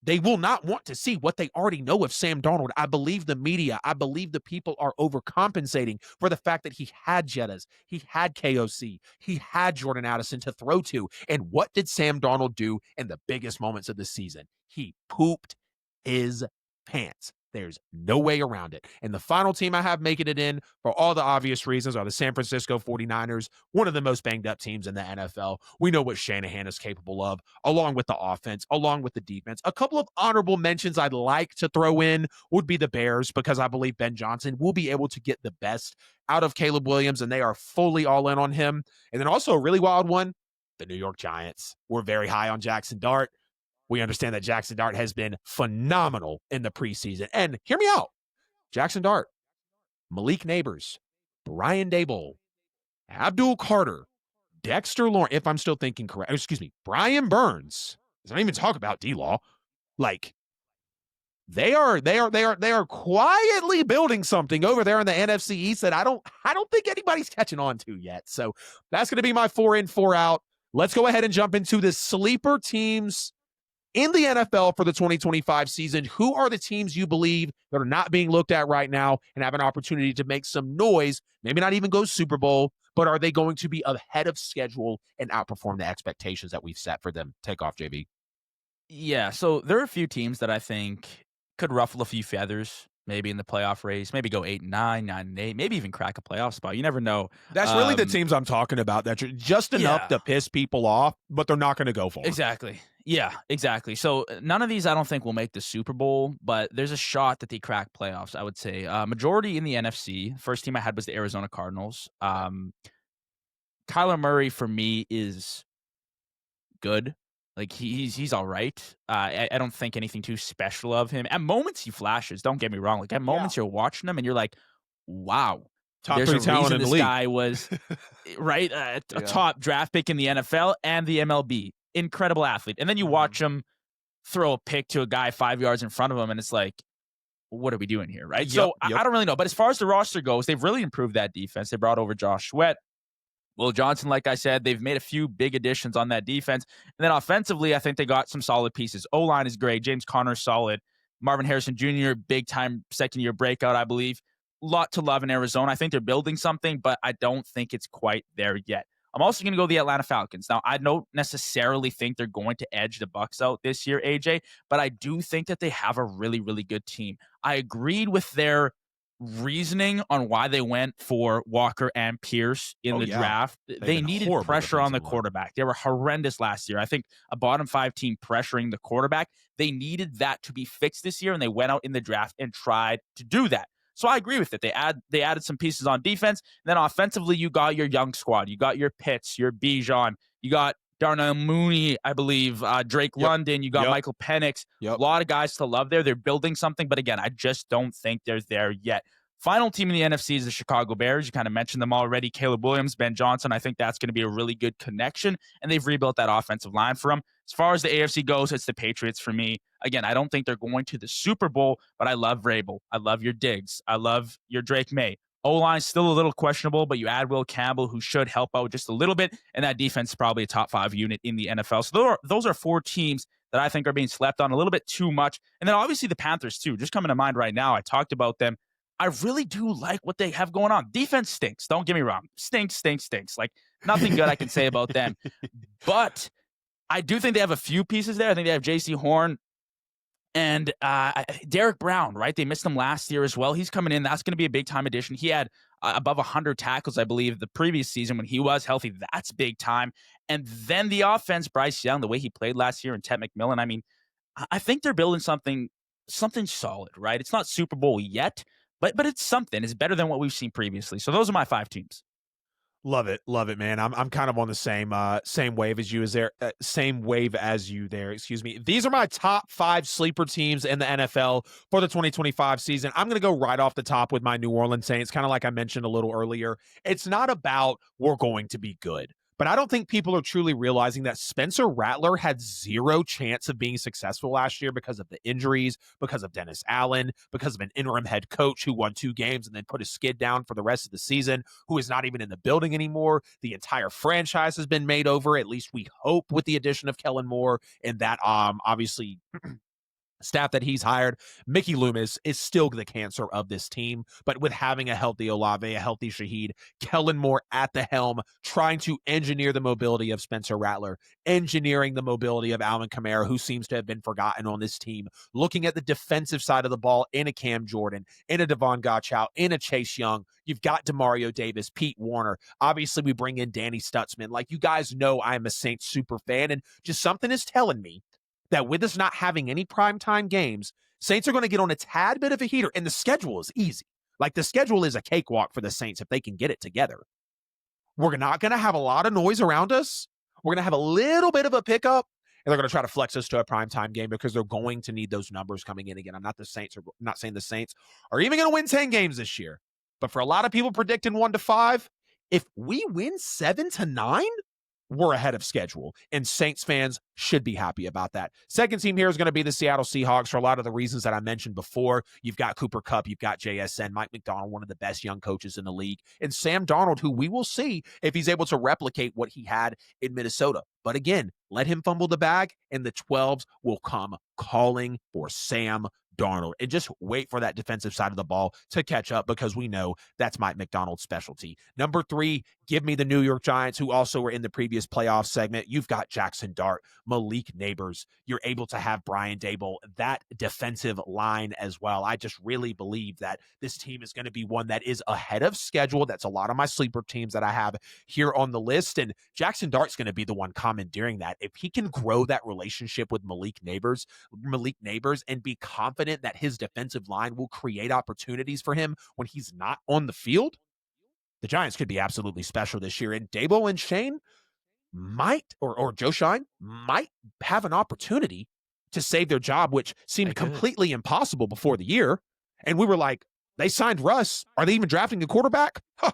They will not want to see what they already know of Sam Darnold. I believe the media, I believe the people are overcompensating for the fact that he had Jettas, he had KOC, he had Jordan Addison to throw to. And what did Sam Darnold do in the biggest moments of the season? He pooped his pants. There's no way around it. And the final team I have making it in, for all the obvious reasons, are the San Francisco 49ers, one of the most banged up teams in the NFL. We know what Shanahan is capable of, along with the offense, along with the defense. A couple of honorable mentions I'd like to throw in would be the Bears, because I believe Ben Johnson will be able to get the best out of Caleb Williams, and they are fully all in on him. And then also a really wild one, the New York Giants. We're very high on Jackson Dart. We understand that Jackson Dart has been phenomenal in the preseason. And hear me out. Jackson Dart, Malik Neighbors, Brian Daboll, Abdul Carter, Dexter Lawrence, if I'm still thinking correct, Brian Burns. Let's not even talk about D-Law. Like, they are quietly building something over there in the NFC East that I don't think anybody's catching on to yet. So that's going to be my 4 in, 4 out. Let's go ahead and jump into the sleeper teams in the NFL for the 2025 season. Who are the teams you believe that are not being looked at right now and have an opportunity to make some noise, maybe not even go Super Bowl, but are they going to be ahead of schedule and outperform the expectations that we've set for them? Take off, JV. Yeah, so there are a few teams that I think could ruffle a few feathers, maybe in the playoff race, maybe go 8-9, 9-8, maybe even crack a playoff spot. You never know. That's really the teams I'm talking about, that are just enough to piss people off, but they're not going to go for it. Exactly. Yeah, exactly. So none of these I don't think will make the Super Bowl, but there's a shot that they crack playoffs, I would say. Majority in the NFC. First team I had was the Arizona Cardinals. Kyler Murray, for me, is good. Like, he's all right. I don't think anything too special of him. At moments, he flashes. Don't get me wrong. Like, at moments, you're watching him, and you're like, wow. Top There's 3 a talent reason in the this league. guy was, right, a top draft pick in the NFL and the MLB. Incredible athlete. And then you watch him throw a pick to a guy 5 yards in front of him, and it's like, what are we doing here, right? So I don't really know. But as far as the roster goes, they've really improved that defense. They brought over Josh Sweat. Will Johnson, like I said, they've made a few big additions on that defense. And then offensively, I think they got some solid pieces. O-line is great. James Conner's solid. Marvin Harrison Jr., big-time second-year breakout, I believe. Lot to love in Arizona. I think they're building something, but I don't think it's quite there yet. I'm also going to go the Atlanta Falcons. Now, I don't necessarily think they're going to edge the Bucs out this year, AJ, but I do think that they have a really, really good team. I agreed with their reasoning on why they went for Walker and Pierce in the draft. They needed pressure on the quarterback. They were horrendous last year. I think a bottom 5 team pressuring the quarterback. They needed that to be fixed this year, and they went out in the draft and tried to do that. So I agree with it. They added some pieces on defense. And then offensively, you got your young squad. You got your Pitts, your Bijan. You got Darnell Mooney, I believe, Drake London. You got Michael Penix. A lot of guys to love there. They're building something. But again, I just don't think they're there yet. Final team in the NFC is the Chicago Bears. You kind of mentioned them already. Caleb Williams, Ben Johnson. I think that's going to be a really good connection. And they've rebuilt that offensive line for them. As far as the AFC goes, it's the Patriots for me. Again, I don't think they're going to the Super Bowl, but I love Vrabel. I love your Diggs. I love your Drake May. O-line still a little questionable, but you add Will Campbell, who should help out just a little bit, and that defense is probably a top 5 unit in the NFL. So those are 4 teams that I think are being slept on a little bit too much. And then obviously the Panthers too. Just coming to mind right now, I talked about them. I really do like what they have going on. Defense stinks. Don't get me wrong. Stinks. Like, nothing good I can say about them. But I do think they have a few pieces there. I think they have J.C. Horn and Derek Brown, right? They missed him last year as well. He's coming in. That's going to be a big-time addition. He had above 100 tackles, I believe, the previous season when he was healthy. That's big time. And then the offense, Bryce Young, the way he played last year, and Ted McMillan. I mean, I think they're building something solid, right? It's not Super Bowl yet, but it's something. It's better than what we've seen previously. So those are my 5 teams. Love it, man. I'm kind of on the same wave as you. Excuse me. These are my top 5 sleeper teams in the NFL for the 2025 season. I'm going to go right off the top with my New Orleans Saints. Kind of like I mentioned a little earlier. It's not about we're going to be good, But I don't think people are truly realizing that Spencer Rattler had zero chance of being successful last year because of the injuries, because of Dennis Allen, because of an interim head coach who won 2 games and then put his skid down for the rest of the season, who is not even in the building anymore. The entire franchise has been made over, at least we hope, with the addition of Kellen Moore and that obviously staff that he's hired. Mickey Loomis is still the cancer of this team, but with having a healthy Olave, a healthy Shaheed, Kellen Moore at the helm, trying to engineer the mobility of Spencer Rattler, engineering the mobility of Alvin Kamara, who seems to have been forgotten on this team, looking at the defensive side of the ball in a Cam Jordan, in a Devon Gottschall, in a Chase Young. You've got Demario Davis, Pete Warner. Obviously, we bring in Danny Stutzman. Like, you guys know I'm a Saints super fan, and just something is telling me that with us not having any primetime games, Saints are going to get on a tad bit of a heater, and the schedule is easy. Like, the schedule is a cakewalk for the Saints if they can get it together. We're not going to have a lot of noise around us. We're going to have a little bit of a pickup, and they're going to try to flex us to a primetime game because they're going to need those numbers coming in again. I'm not saying the Saints are even going to win 10 games this year, but for a lot of people predicting 1-5, if we win 7-9, we're ahead of schedule, and Saints fans should be happy about that. Second team here is going to be the Seattle Seahawks for a lot of the reasons that I mentioned before. You've got Cooper Kupp, you've got JSN, Mike McDonald, one of the best young coaches in the league, and Sam Darnold, who we will see if he's able to replicate what he had in Minnesota. But again, let him fumble the bag, and the 12s will come calling for Sam Darnold. And just wait for that defensive side of the ball to catch up, because we know that's Mike McDonald's specialty. Number 3, give me the New York Giants, who also were in the previous playoff segment. You've got Jackson Dart, Malik Neighbors. You're able to have Brian Dable, that defensive line as well. I just really believe that this team is going to be one that is ahead of schedule. That's a lot of my sleeper teams that I have here on the list. And Jackson Dart's going to be the one commandeering that. If he can grow that relationship with Malik Neighbors and be confident that his defensive line will create opportunities for him when he's not on the field, the Giants could be absolutely special this year. And Dabo and Shane might, or Joe Shine might have an opportunity to save their job, which seemed completely impossible before the year. And we were like, they signed Russ. Are they even drafting a quarterback? Huh.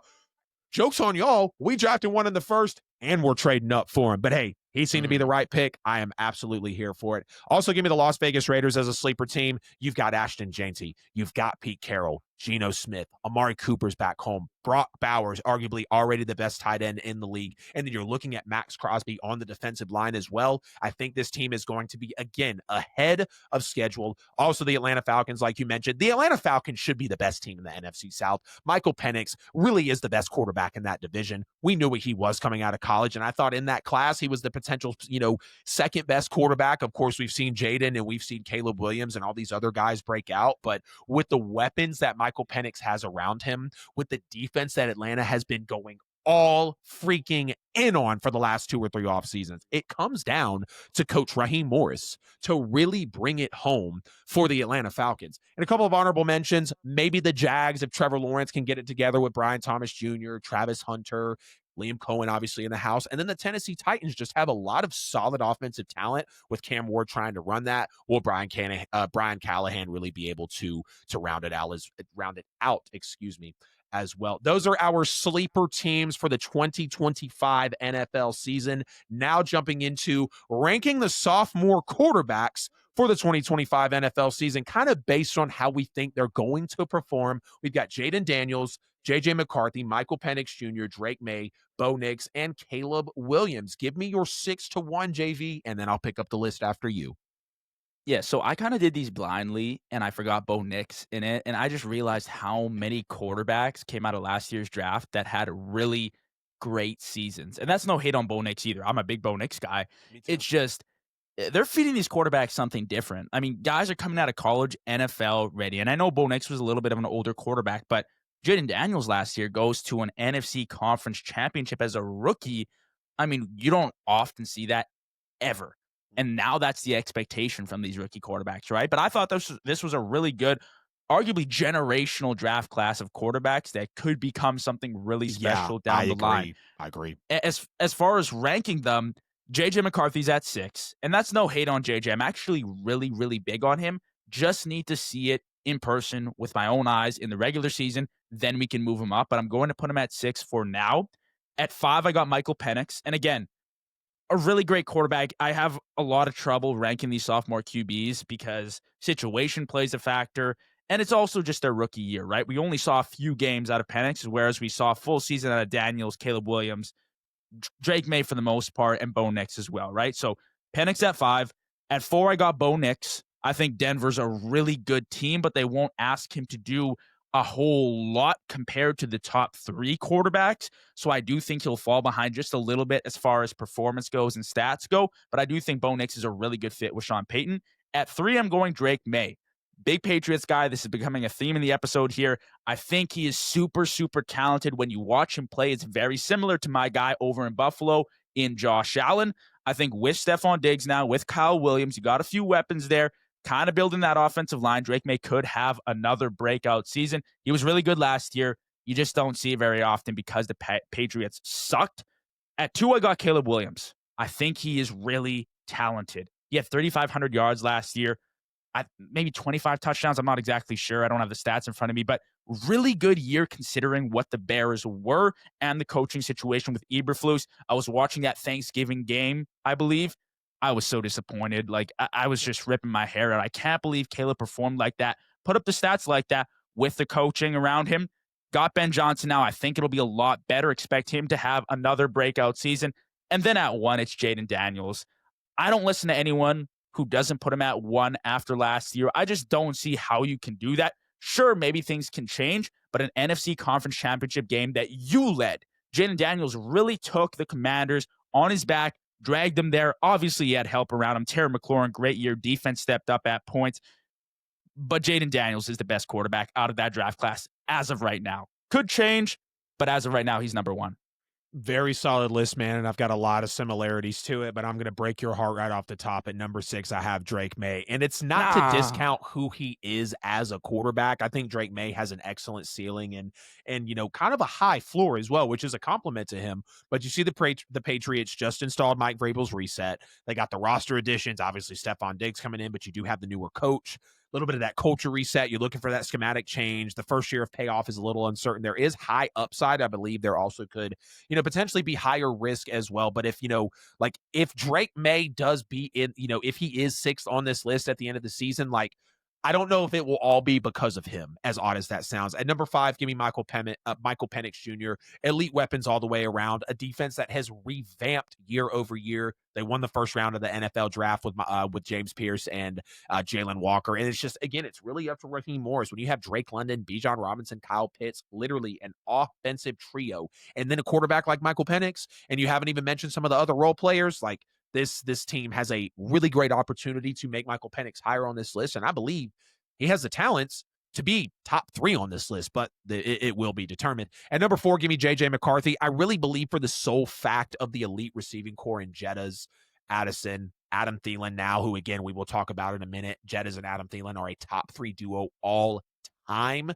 Joke's on y'all. We drafted one in the first, and we're trading up for him. But hey, he seemed to be the right pick. I am absolutely here for it. Also, give me the Las Vegas Raiders as a sleeper team. You've got Ashton Janty. You've got Pete Carroll, Geno Smith, Amari Cooper's back home, Brock Bowers, arguably already the best tight end in the league. And then you're looking at Max Crosby on the defensive line as well. I think this team is going to be, again, ahead of schedule. Also, the Atlanta Falcons, like you mentioned, the Atlanta Falcons should be the best team in the NFC South. Michael Penix really is the best quarterback in that division. We knew what he was coming out of college, and I thought in that class he was the potential, second best quarterback. Of course, we've seen Jaden and we've seen Caleb Williams and all these other guys break out, but with the weapons that Michael Penix has around him, with the defense that Atlanta has been going all freaking in on for the last 2 or 3 off seasons, it comes down to Coach Raheem Morris to really bring it home for the Atlanta Falcons. And a couple of honorable mentions, maybe the Jags, if Trevor Lawrence can get it together with Brian Thomas Jr., Travis Hunter, Liam Cohen, obviously, in the house. And then the Tennessee Titans just have a lot of solid offensive talent with Cam Ward trying to run that. Will Brian Callahan really be able to round it out, as well. Those are our sleeper teams for the 2025 NFL season. Now jumping into ranking the sophomore quarterbacks for the 2025 NFL season, kind of based on how we think they're going to perform. We've got Jaden Daniels, J.J. McCarthy, Michael Penix Jr., Drake May, Bo Nix, and Caleb Williams. Give me your 6-1, JV, and then I'll pick up the list after you. Yeah, so I kind of did these blindly, and I forgot Bo Nix in it, and I just realized how many quarterbacks came out of last year's draft that had really great seasons. And that's no hate on Bo Nix either. I'm a big Bo Nix guy. It's just they're feeding these quarterbacks something different. I mean, guys are coming out of college NFL ready, and I know Bo Nix was a little bit of an older quarterback, but Jaden Daniels last year goes to an NFC Conference Championship as a rookie. I mean, you don't often see that ever. And now that's the expectation from these rookie quarterbacks, right? But I thought this was a really good, arguably generational draft class of quarterbacks that could become something really special down the line. I agree. As far as ranking them, J.J. McCarthy's at 6, and that's no hate on J.J. I'm actually really, really big on him. Just need to see it in person with my own eyes in the regular season. Then we can move him up, but I'm going to put him at 6 for now. At 5, I got Michael Penix. And again, a really great quarterback. I have a lot of trouble ranking these sophomore QBs because situation plays a factor. And it's also just their rookie year, right? We only saw a few games out of Penix, whereas we saw a full season out of Daniels, Caleb Williams, Drake May for the most part, and Bo Nix as well, right? So Penix at 5. At 4, I got Bo Nix. I think Denver's a really good team, but they won't ask him to do a whole lot compared to the top 3 quarterbacks. So I do think he'll fall behind just a little bit as far as performance goes and stats go. But I do think Bo Nix is a really good fit with Sean Payton. At 3, I'm going Drake May. Big Patriots guy. This is becoming a theme in the episode here. I think he is super, super talented. When you watch him play, it's very similar to my guy over in Buffalo in Josh Allen. I think with Stephon Diggs now, with Kyle Williams, you got a few weapons there, kind of building that offensive line. Drake May could have another breakout season. He was really good last year. You just don't see it very often because the Patriots sucked. At 2, I got Caleb Williams. I think he is really talented. He had 3,500 yards last year. Maybe 25 touchdowns. I'm not exactly sure. I don't have the stats in front of me, but really good year considering what the Bears were and the coaching situation with Eberflus. I was watching that Thanksgiving game, I believe. I was so disappointed. Like, I was just ripping my hair out. I can't believe Caleb performed like that, put up the stats like that with the coaching around him. Got Ben Johnson now. I think it'll be a lot better. Expect him to have another breakout season. And then at 1, it's Jaden Daniels. I don't listen to anyone who doesn't put him at 1 after last year. I just don't see how you can do that. Sure, maybe things can change, but an NFC Conference Championship game that you led, Jaden Daniels really took the Commanders on his back, dragged them there. Obviously, he had help around him. Terry McLaurin, great year. Defense stepped up at points. But Jaden Daniels is the best quarterback out of that draft class as of right now. Could change, but as of right now, he's number 1. Very solid list, man, and I've got a lot of similarities to it, but I'm going to break your heart right off the top. At number 6, I have Drake May, and it's not to discount who he is as a quarterback. I think Drake May has an excellent ceiling and kind of a high floor as well, which is a compliment to him. But you see the Patriots just installed Mike Vrabel's reset. They got the roster additions, obviously Stephon Diggs coming in, but you do have the newer coach. A little bit of that culture reset. You're looking for that schematic change. The first year of payoff is a little uncertain. There is high upside. I believe there also could, potentially be higher risk as well. But if Drake May does be in, if he is 6th on this list at the end of the season, I don't know if it will all be because of him, as odd as that sounds. At number 5, give me Michael Penix Jr. Elite weapons all the way around. A defense that has revamped year over year. They won the first round of the NFL draft with James Pierce and Jalen Walker. And it's just, again, it's really up to Raheem Morris. When you have Drake London, Bijan Robinson, Kyle Pitts, literally an offensive trio, and then a quarterback like Michael Penix, and you haven't even mentioned some of the other role players, this team has a really great opportunity to make Michael Penix higher on this list, and I believe he has the talents to be top 3 on this list, but it will be determined. At number 4, give me J.J. McCarthy. I really believe for the sole fact of the elite receiving core in Jettas, Addison, Adam Thielen now, who, again, we will talk about in a minute. Jettas and Adam Thielen are a top 3 duo all time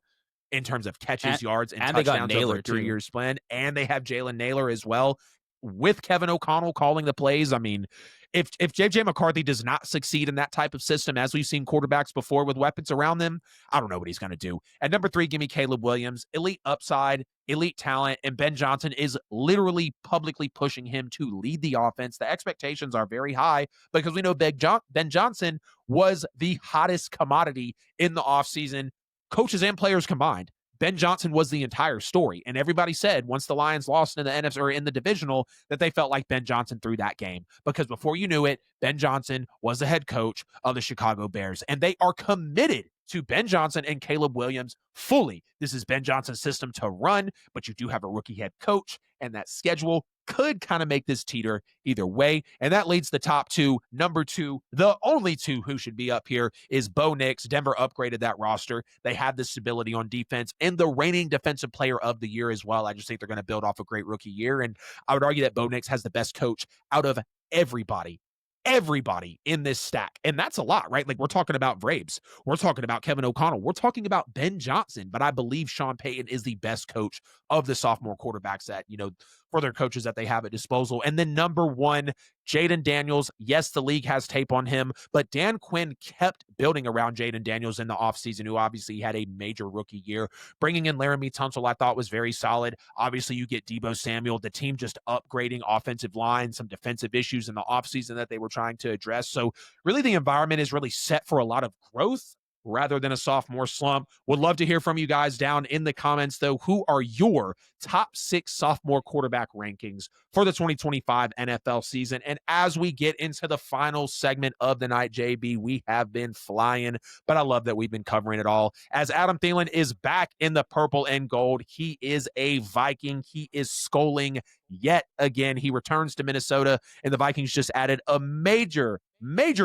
in terms of catches, yards, and touchdowns over a 3-year span. And they have Jalen Naylor as well, with Kevin O'Connell calling the plays. I mean, if J.J. McCarthy does not succeed in that type of system, as we've seen quarterbacks before with weapons around them, I don't know what he's going to do. At number 3, give me Caleb Williams. Elite upside, elite talent, and Ben Johnson is literally publicly pushing him to lead the offense. The expectations are very high because we know Ben Johnson was the hottest commodity in the offseason, coaches and players combined. Ben Johnson was the entire story, and everybody said once the Lions lost in the NFC or in the divisional that they felt like Ben Johnson threw that game, because before you knew it, Ben Johnson was the head coach of the Chicago Bears, and they are committed to Ben Johnson and Caleb Williams fully. This is Ben Johnson's system to run, but you do have a rookie head coach, and that schedule could kind of make this teeter either way. And that leads the top 2. Number 2, the only 2 who should be up here is Bo Nix. Denver upgraded that roster. They have the stability on defense and the reigning defensive player of the year as well. I just think they're going to build off a great rookie year. And I would argue that Bo Nix has the best coach out of everybody in this stack. And that's a lot, right? Like, we're talking about Vrabes. We're talking about Kevin O'Connell. We're talking about Ben Johnson. But I believe Sean Payton is the best coach of the sophomore quarterbacks that, for their coaches that they have at disposal. And then number one, Jaden Daniels. Yes, the league has tape on him, but Dan Quinn kept building around Jaden Daniels in the offseason, who obviously had a major rookie year. Bringing in Laramie Tunsil, I thought was very solid. Obviously, you get Deebo Samuel. The team just upgrading offensive line, some defensive issues in the offseason that they were trying to address. So really the environment is really set for a lot of growth rather than a sophomore slump. Would love to hear from you guys down in the comments, though. Who are your top 6 sophomore quarterback rankings for the 2025 NFL season? And as we get into the final segment of the night, JB, we have been flying, but I love that we've been covering it all. As Adam Thielen is back in the purple and gold, he is a Viking. He is scoling yet again. He returns to Minnesota, and the Vikings just added a major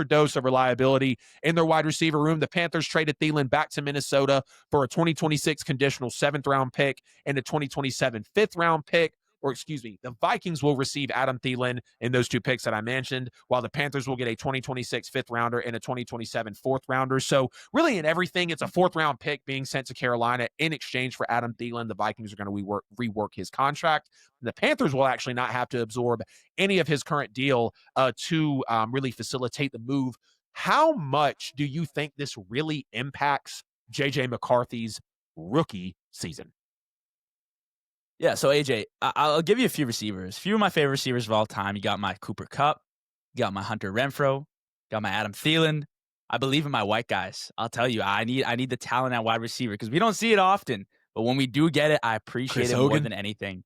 dose of reliability in their wide receiver room. The Panthers traded Thielen back to Minnesota for a 2026 conditional 7th-round pick and a 2027 5th-round pick. Or excuse me, the Vikings will receive Adam Thielen in those 2 picks that I mentioned, while the Panthers will get a 2026 5th-rounder and a 2027 4th-rounder. So really in everything, it's a 4th-round pick being sent to Carolina in exchange for Adam Thielen. The Vikings are going to rework his contract. The Panthers will actually not have to absorb any of his current deal to really facilitate the move. How much do you think this really impacts J.J. McCarthy's rookie season? Yeah, so AJ, I'll give you a few receivers. A few of my favorite receivers of all time. You got my Cooper Kupp, you got my Hunter Renfrow, you got my Adam Thielen. I believe in my white guys. I'll tell you, I need the talent at wide receiver because we don't see it often. But when we do get it, I appreciate it more than anything.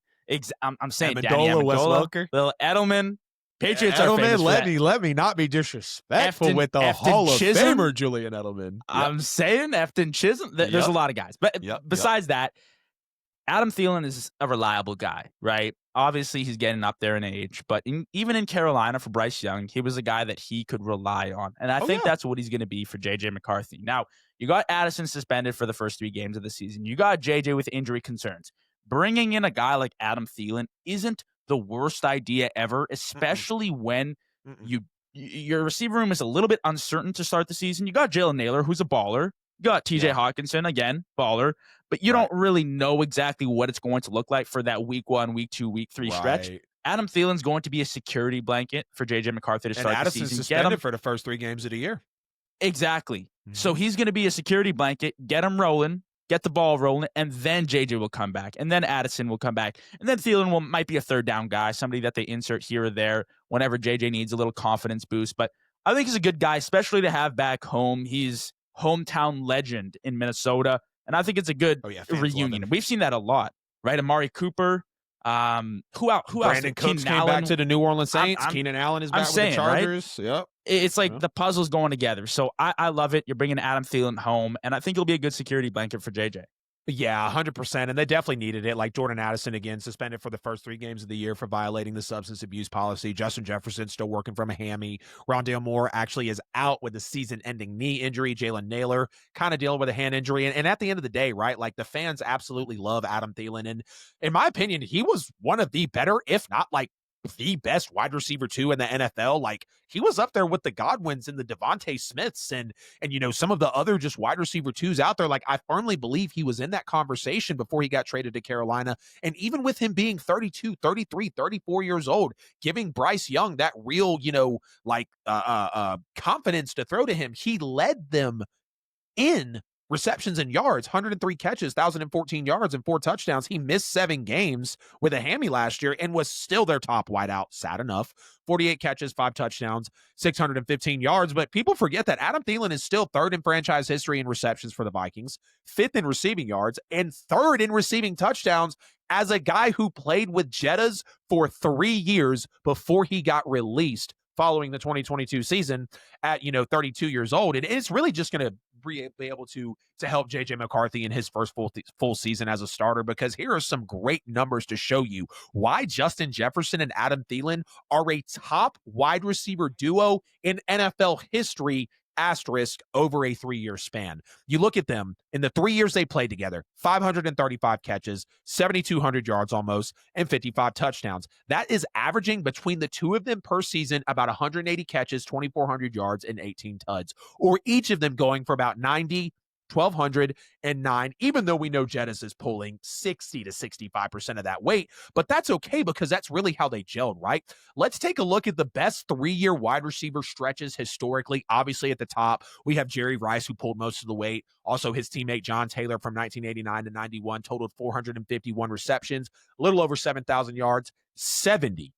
I'm saying Danny Amendola, Lil Edelman. Patriots are famous for that. Let me not be disrespectful with the Hall of Famer Julian Edelman. I'm saying Efton Chisholm. There's a lot of guys. But besides that, Adam Thielen is a reliable guy, right? Obviously, he's getting up there in age, but even in Carolina for Bryce Young, he was a guy that he could rely on. And I think that's what he's going to be for J.J. McCarthy. Now, you got Addison suspended for the first 3 games of the season. You got J.J. with injury concerns. Bringing in a guy like Adam Thielen isn't the worst idea ever, especially when your receiver room is a little bit uncertain to start the season. You got Jalen Naylor, who's a baller. You got TJ Hawkinson, again, baller, but you don't really know exactly what it's going to look like for that week 1, week 2, week 3 stretch. Adam Thielen's going to be a security blanket for J.J. McCarthy to start the season. Addison's suspended for the first 3 games of the year. Exactly. So he's going to be a security blanket, get him rolling, get the ball rolling, and then J.J. will come back, and then Addison will come back, and then Thielen might be a 3rd down guy, somebody that they insert here or there whenever J.J. needs a little confidence boost. But I think he's a good guy, especially to have back home. He's hometown legend in Minnesota, and I think it's a good reunion. We've seen that a lot, right? Amari Cooper, who else? Brandon Cooks came back to the New Orleans Saints. Keenan Allen is back with the Chargers. Right? Yep. It's like the puzzle's going together. So I love it. You're bringing Adam Thielen home, and I think he'll be a good security blanket for JJ. Yeah, 100%. And they definitely needed it. Like Jordan Addison, again, suspended for the first 3 games of the year for violating the substance abuse policy. Justin Jefferson still working from a hammy. Rondale Moore actually is out with a season-ending knee injury. Jalen Naylor kind of dealing with a hand injury. And at the end of the day, right, like the fans absolutely love Adam Thielen. And in my opinion, he was one of the better, if not like the best wide receiver 2 in the NFL. Like he was up there with the Godwins and the Devontae Smiths and you know some of the other just wide receiver 2s out there. Like I firmly believe he was in that conversation before he got traded to Carolina. And even with him being 32, 33, 34 years old, giving Bryce Young that real, you know, like confidence to throw to him, he led them in receptions and yards, 103 catches, 1,014 yards, and 4 touchdowns. He missed 7 games with a hammy last year and was still their top wideout, sad enough. 48 catches, 5 touchdowns, 615 yards. But people forget that Adam Thielen is still 3rd in franchise history in receptions for the Vikings, 5th in receiving yards, and 3rd in receiving touchdowns as a guy who played with Jettas for 3 years before he got released following the 2022 season at, 32 years old. And it's really just going to be able to help J.J. McCarthy in his first full season as a starter, because here are some great numbers to show you why Justin Jefferson and Adam Thielen are a top wide receiver duo in NFL history, asterisk, over a 3-year span. You look at them in the 3 years they played together, 535 catches, 7,200 yards almost, and 55 touchdowns. That is averaging between the 2 of them per season about 180 catches, 2,400 yards, and 18 tuds, or each of them going for about 90, 1,209, even though we know Jettis is pulling 60 to 65% of that weight, but that's okay because that's really how they gelled, right? Let's take a look at the best 3-year wide receiver stretches historically. Obviously, at the top, we have Jerry Rice, who pulled most of the weight. Also, his teammate John Taylor from 1989 to 91 totaled 451 receptions, a little over 7,000 yards, 70.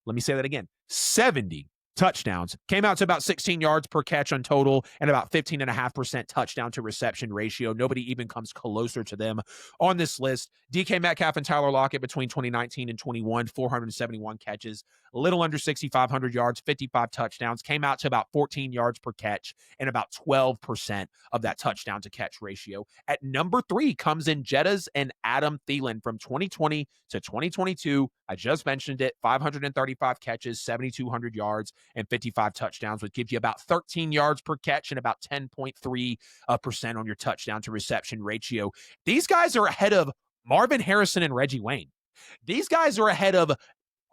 Let me say that again, 70 touchdowns. Came out to about 16 yards per catch on total and about 15.5% touchdown to reception ratio. Nobody even comes closer to them on this list. DK Metcalf and Tyler Lockett between 2019 and 21, 471 catches, a little under 6,500 yards, 55 touchdowns. Came out to about 14 yards per catch and about 12% of that touchdown to catch ratio. At number 3 comes in Jettas and Adam Thielen from 2020 to 2022. I just mentioned it, 535 catches, 7,200 yards, and 55 touchdowns, which gives you about 13 yards per catch and about 10.3% on your touchdown to reception ratio. These guys are ahead of Marvin Harrison and Reggie Wayne. These guys are ahead of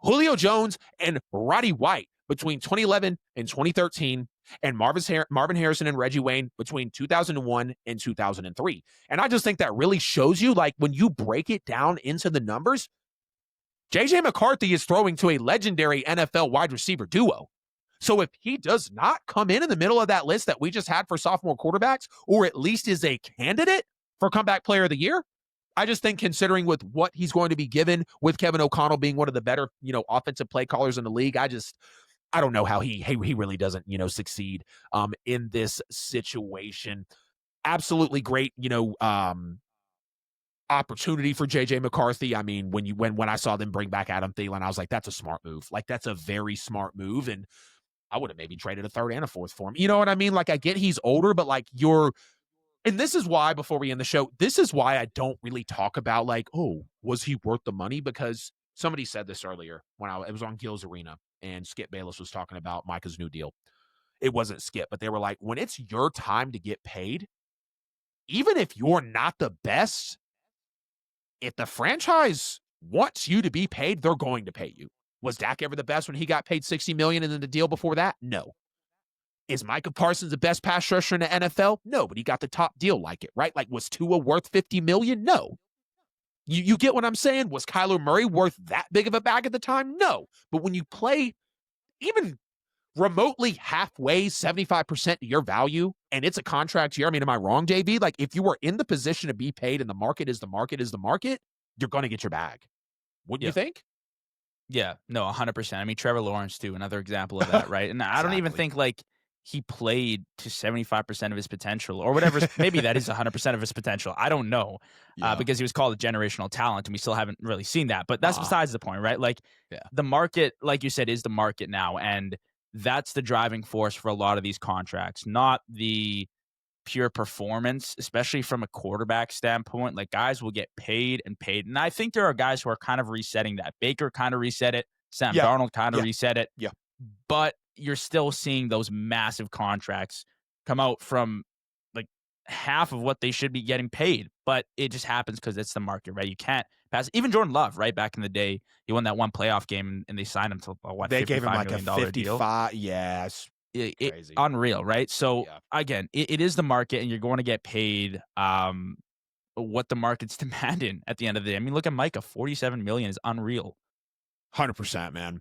Julio Jones and Roddy White between 2011 and 2013, and Marvin Harrison and Reggie Wayne between 2001 and 2003. And I just think that really shows you, like, when you break it down into the numbers, J.J. McCarthy is throwing to a legendary NFL wide receiver duo. So if he does not come in the middle of that list that we just had for sophomore quarterbacks, or at least is a candidate for comeback player of the year, I just think considering with what he's going to be given, with Kevin O'Connell being one of the better, offensive play callers in the league, I don't know how he really doesn't, succeed in this situation. Absolutely great, opportunity for JJ McCarthy. I mean, when I saw them bring back Adam Thielen, I was like, that's a smart move. Like, that's a very smart move. And I would have maybe traded a third and a fourth for him. You know what I mean? Like, I get he's older, but like and this is why, before we end the show, this is why I don't really talk about like, oh, was he worth the money? Because somebody said this earlier when it was on Gil's Arena and Skip Bayless was talking about Micah's new deal. It wasn't Skip, but they were like, when it's your time to get paid, even if you're not the best, if the franchise wants you to be paid, they're going to pay you. Was Dak ever the best when he got paid $60 million and then the deal before that? No. Is Micah Parsons the best pass rusher in the NFL? No, but he got the top deal like it, right? Like, was Tua worth $50 million? No. You get what I'm saying? Was Kyler Murray worth that big of a bag at the time? No. But when you play even remotely halfway, 75% to your value, and it's a contract year, I mean, am I wrong, JB? Like, if you were in the position to be paid and the market is the market, you're going to get your bag. Wouldn't you think? Yeah, no, 100%. I mean, Trevor Lawrence, too, another example of that, right? And I don't even think, like, he played to 75% of his potential or whatever. Maybe that is 100% of his potential. I don't know, because he was called a generational talent, and we still haven't really seen that. But that's besides the point, right? Like, the market, like you said, is the market now, and that's the driving force for a lot of these contracts, not the pure performance, especially from a quarterback standpoint. Like, guys will get paid and paid. And I think there are guys who are kind of resetting that. Baker kind of reset it. Sam Darnold kind of reset it. Yeah. But you're still seeing those massive contracts come out from like half of what they should be getting paid. But it just happens because it's the market, right? You can't pass. Even Jordan Love, right? Back in the day, he won that one playoff game and they signed him to they gave him like a 55 deal. Yes. Crazy. Unreal, right? So again, it is the market, and you're going to get paid what the market's demanding at the end of the day. I mean, look at Micah, $47 million is unreal. 100%, man.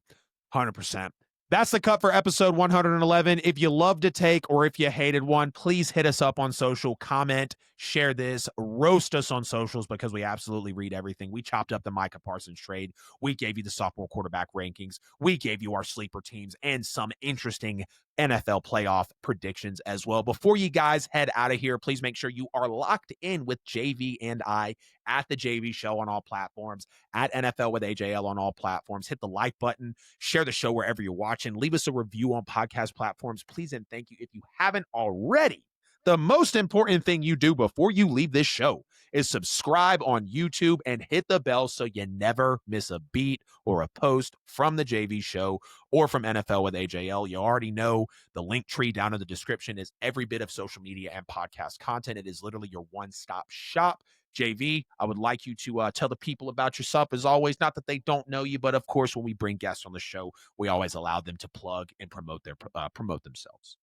100%. That's the cut for episode 111. If you loved a take or if you hated one, please hit us up on social, comment, share this, roast us on socials, because we absolutely read everything. We chopped up the Micah Parsons trade. We gave you the sophomore quarterback rankings. We gave you our sleeper teams and some interesting NFL playoff predictions as well. Before you guys head out of here, please make sure you are locked in with JV and I at the JV Show on all platforms, at NFL with AJL on all platforms. Hit the like button, share the show wherever you're watching, leave us a review on podcast platforms, please and thank you. If you haven't already, the most important thing you do before you leave this show is subscribe on YouTube and hit the bell so you never miss a beat or a post from the JV Show or from NFL with AJL. You already know the link tree down in the description is every bit of social media and podcast content. It is literally your one-stop shop. JV, I would like you to tell the people about yourself as always. Not that they don't know you, but of course, when we bring guests on the show, we always allow them to plug and promote themselves.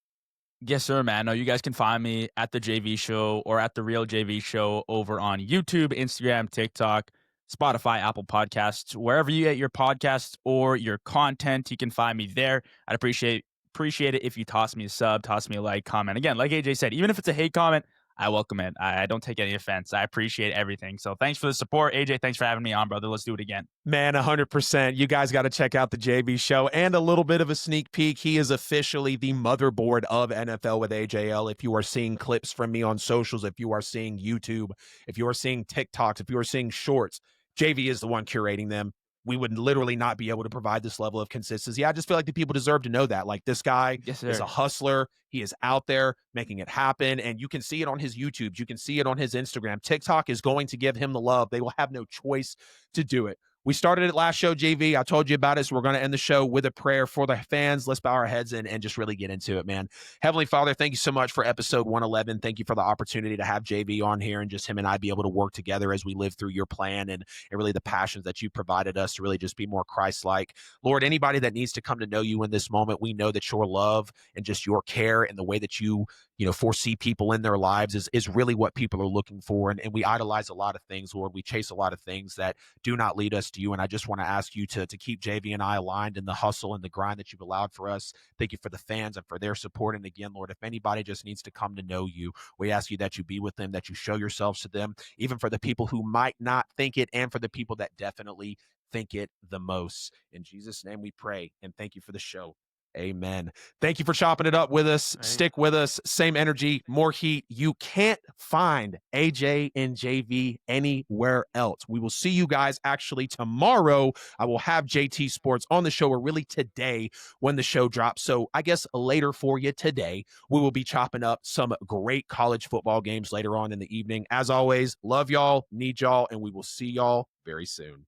Yes, sir, man. No, you guys can find me at the JV Show or at the Real JV Show over on YouTube, Instagram, TikTok, Spotify, Apple Podcasts, wherever you get your podcasts or your content. You can find me there. I'd appreciate it if you toss me a sub, toss me a like, comment. Again, like AJ said, even if it's a hate comment, I welcome it. I don't take any offense. I appreciate everything. So thanks for the support, AJ. Thanks for having me on, brother. Let's do it again. Man, 100%. You guys got to check out the JV Show and a little bit of a sneak peek. He is officially the motherboard of NFL with AJL. If you are seeing clips from me on socials, if you are seeing YouTube, if you are seeing TikToks, if you are seeing shorts, JV is the one curating them. We would literally not be able to provide this level of consistency. I just feel like the people deserve to know that. Like, this guy Yes, is sir. a hustler. He is out there making it happen. And you can see it on his YouTube. You can see it on his Instagram. TikTok is going to give him the love. They will have no choice to do it. We started it last show, JV. I told you about it, so we're going to end the show with a prayer for the fans. Let's bow our heads and just really get into it, man. Heavenly Father, thank you so much for episode 111. Thank you for the opportunity to have JV on here and just him and I be able to work together as we live through your plan and really the passions that you provided us to really just be more Christ-like. Lord, anybody that needs to come to know you in this moment, we know that your love and just your care and the way that you foresee people in their lives is really what people are looking for. And we idolize a lot of things, Lord. We chase a lot of things that do not lead us to you. And I just want to ask you to keep JV and I aligned in the hustle and the grind that you've allowed for us. Thank you for the fans and for their support. And again, Lord, if anybody just needs to come to know you, we ask you that you be with them, that you show yourselves to them, even for the people who might not think it and for the people that definitely think it the most. In Jesus' name we pray, and thank you for the show. Amen. Thank you for chopping it up with us. Right. Stick with us. Same energy, more heat. You can't find AJ and JV anywhere else. We will see you guys actually tomorrow. I will have JT Sports on the show, or really today when the show drops. So I guess later for you today, we will be chopping up some great college football games later on in the evening. As always, love y'all, need y'all, and we will see y'all very soon.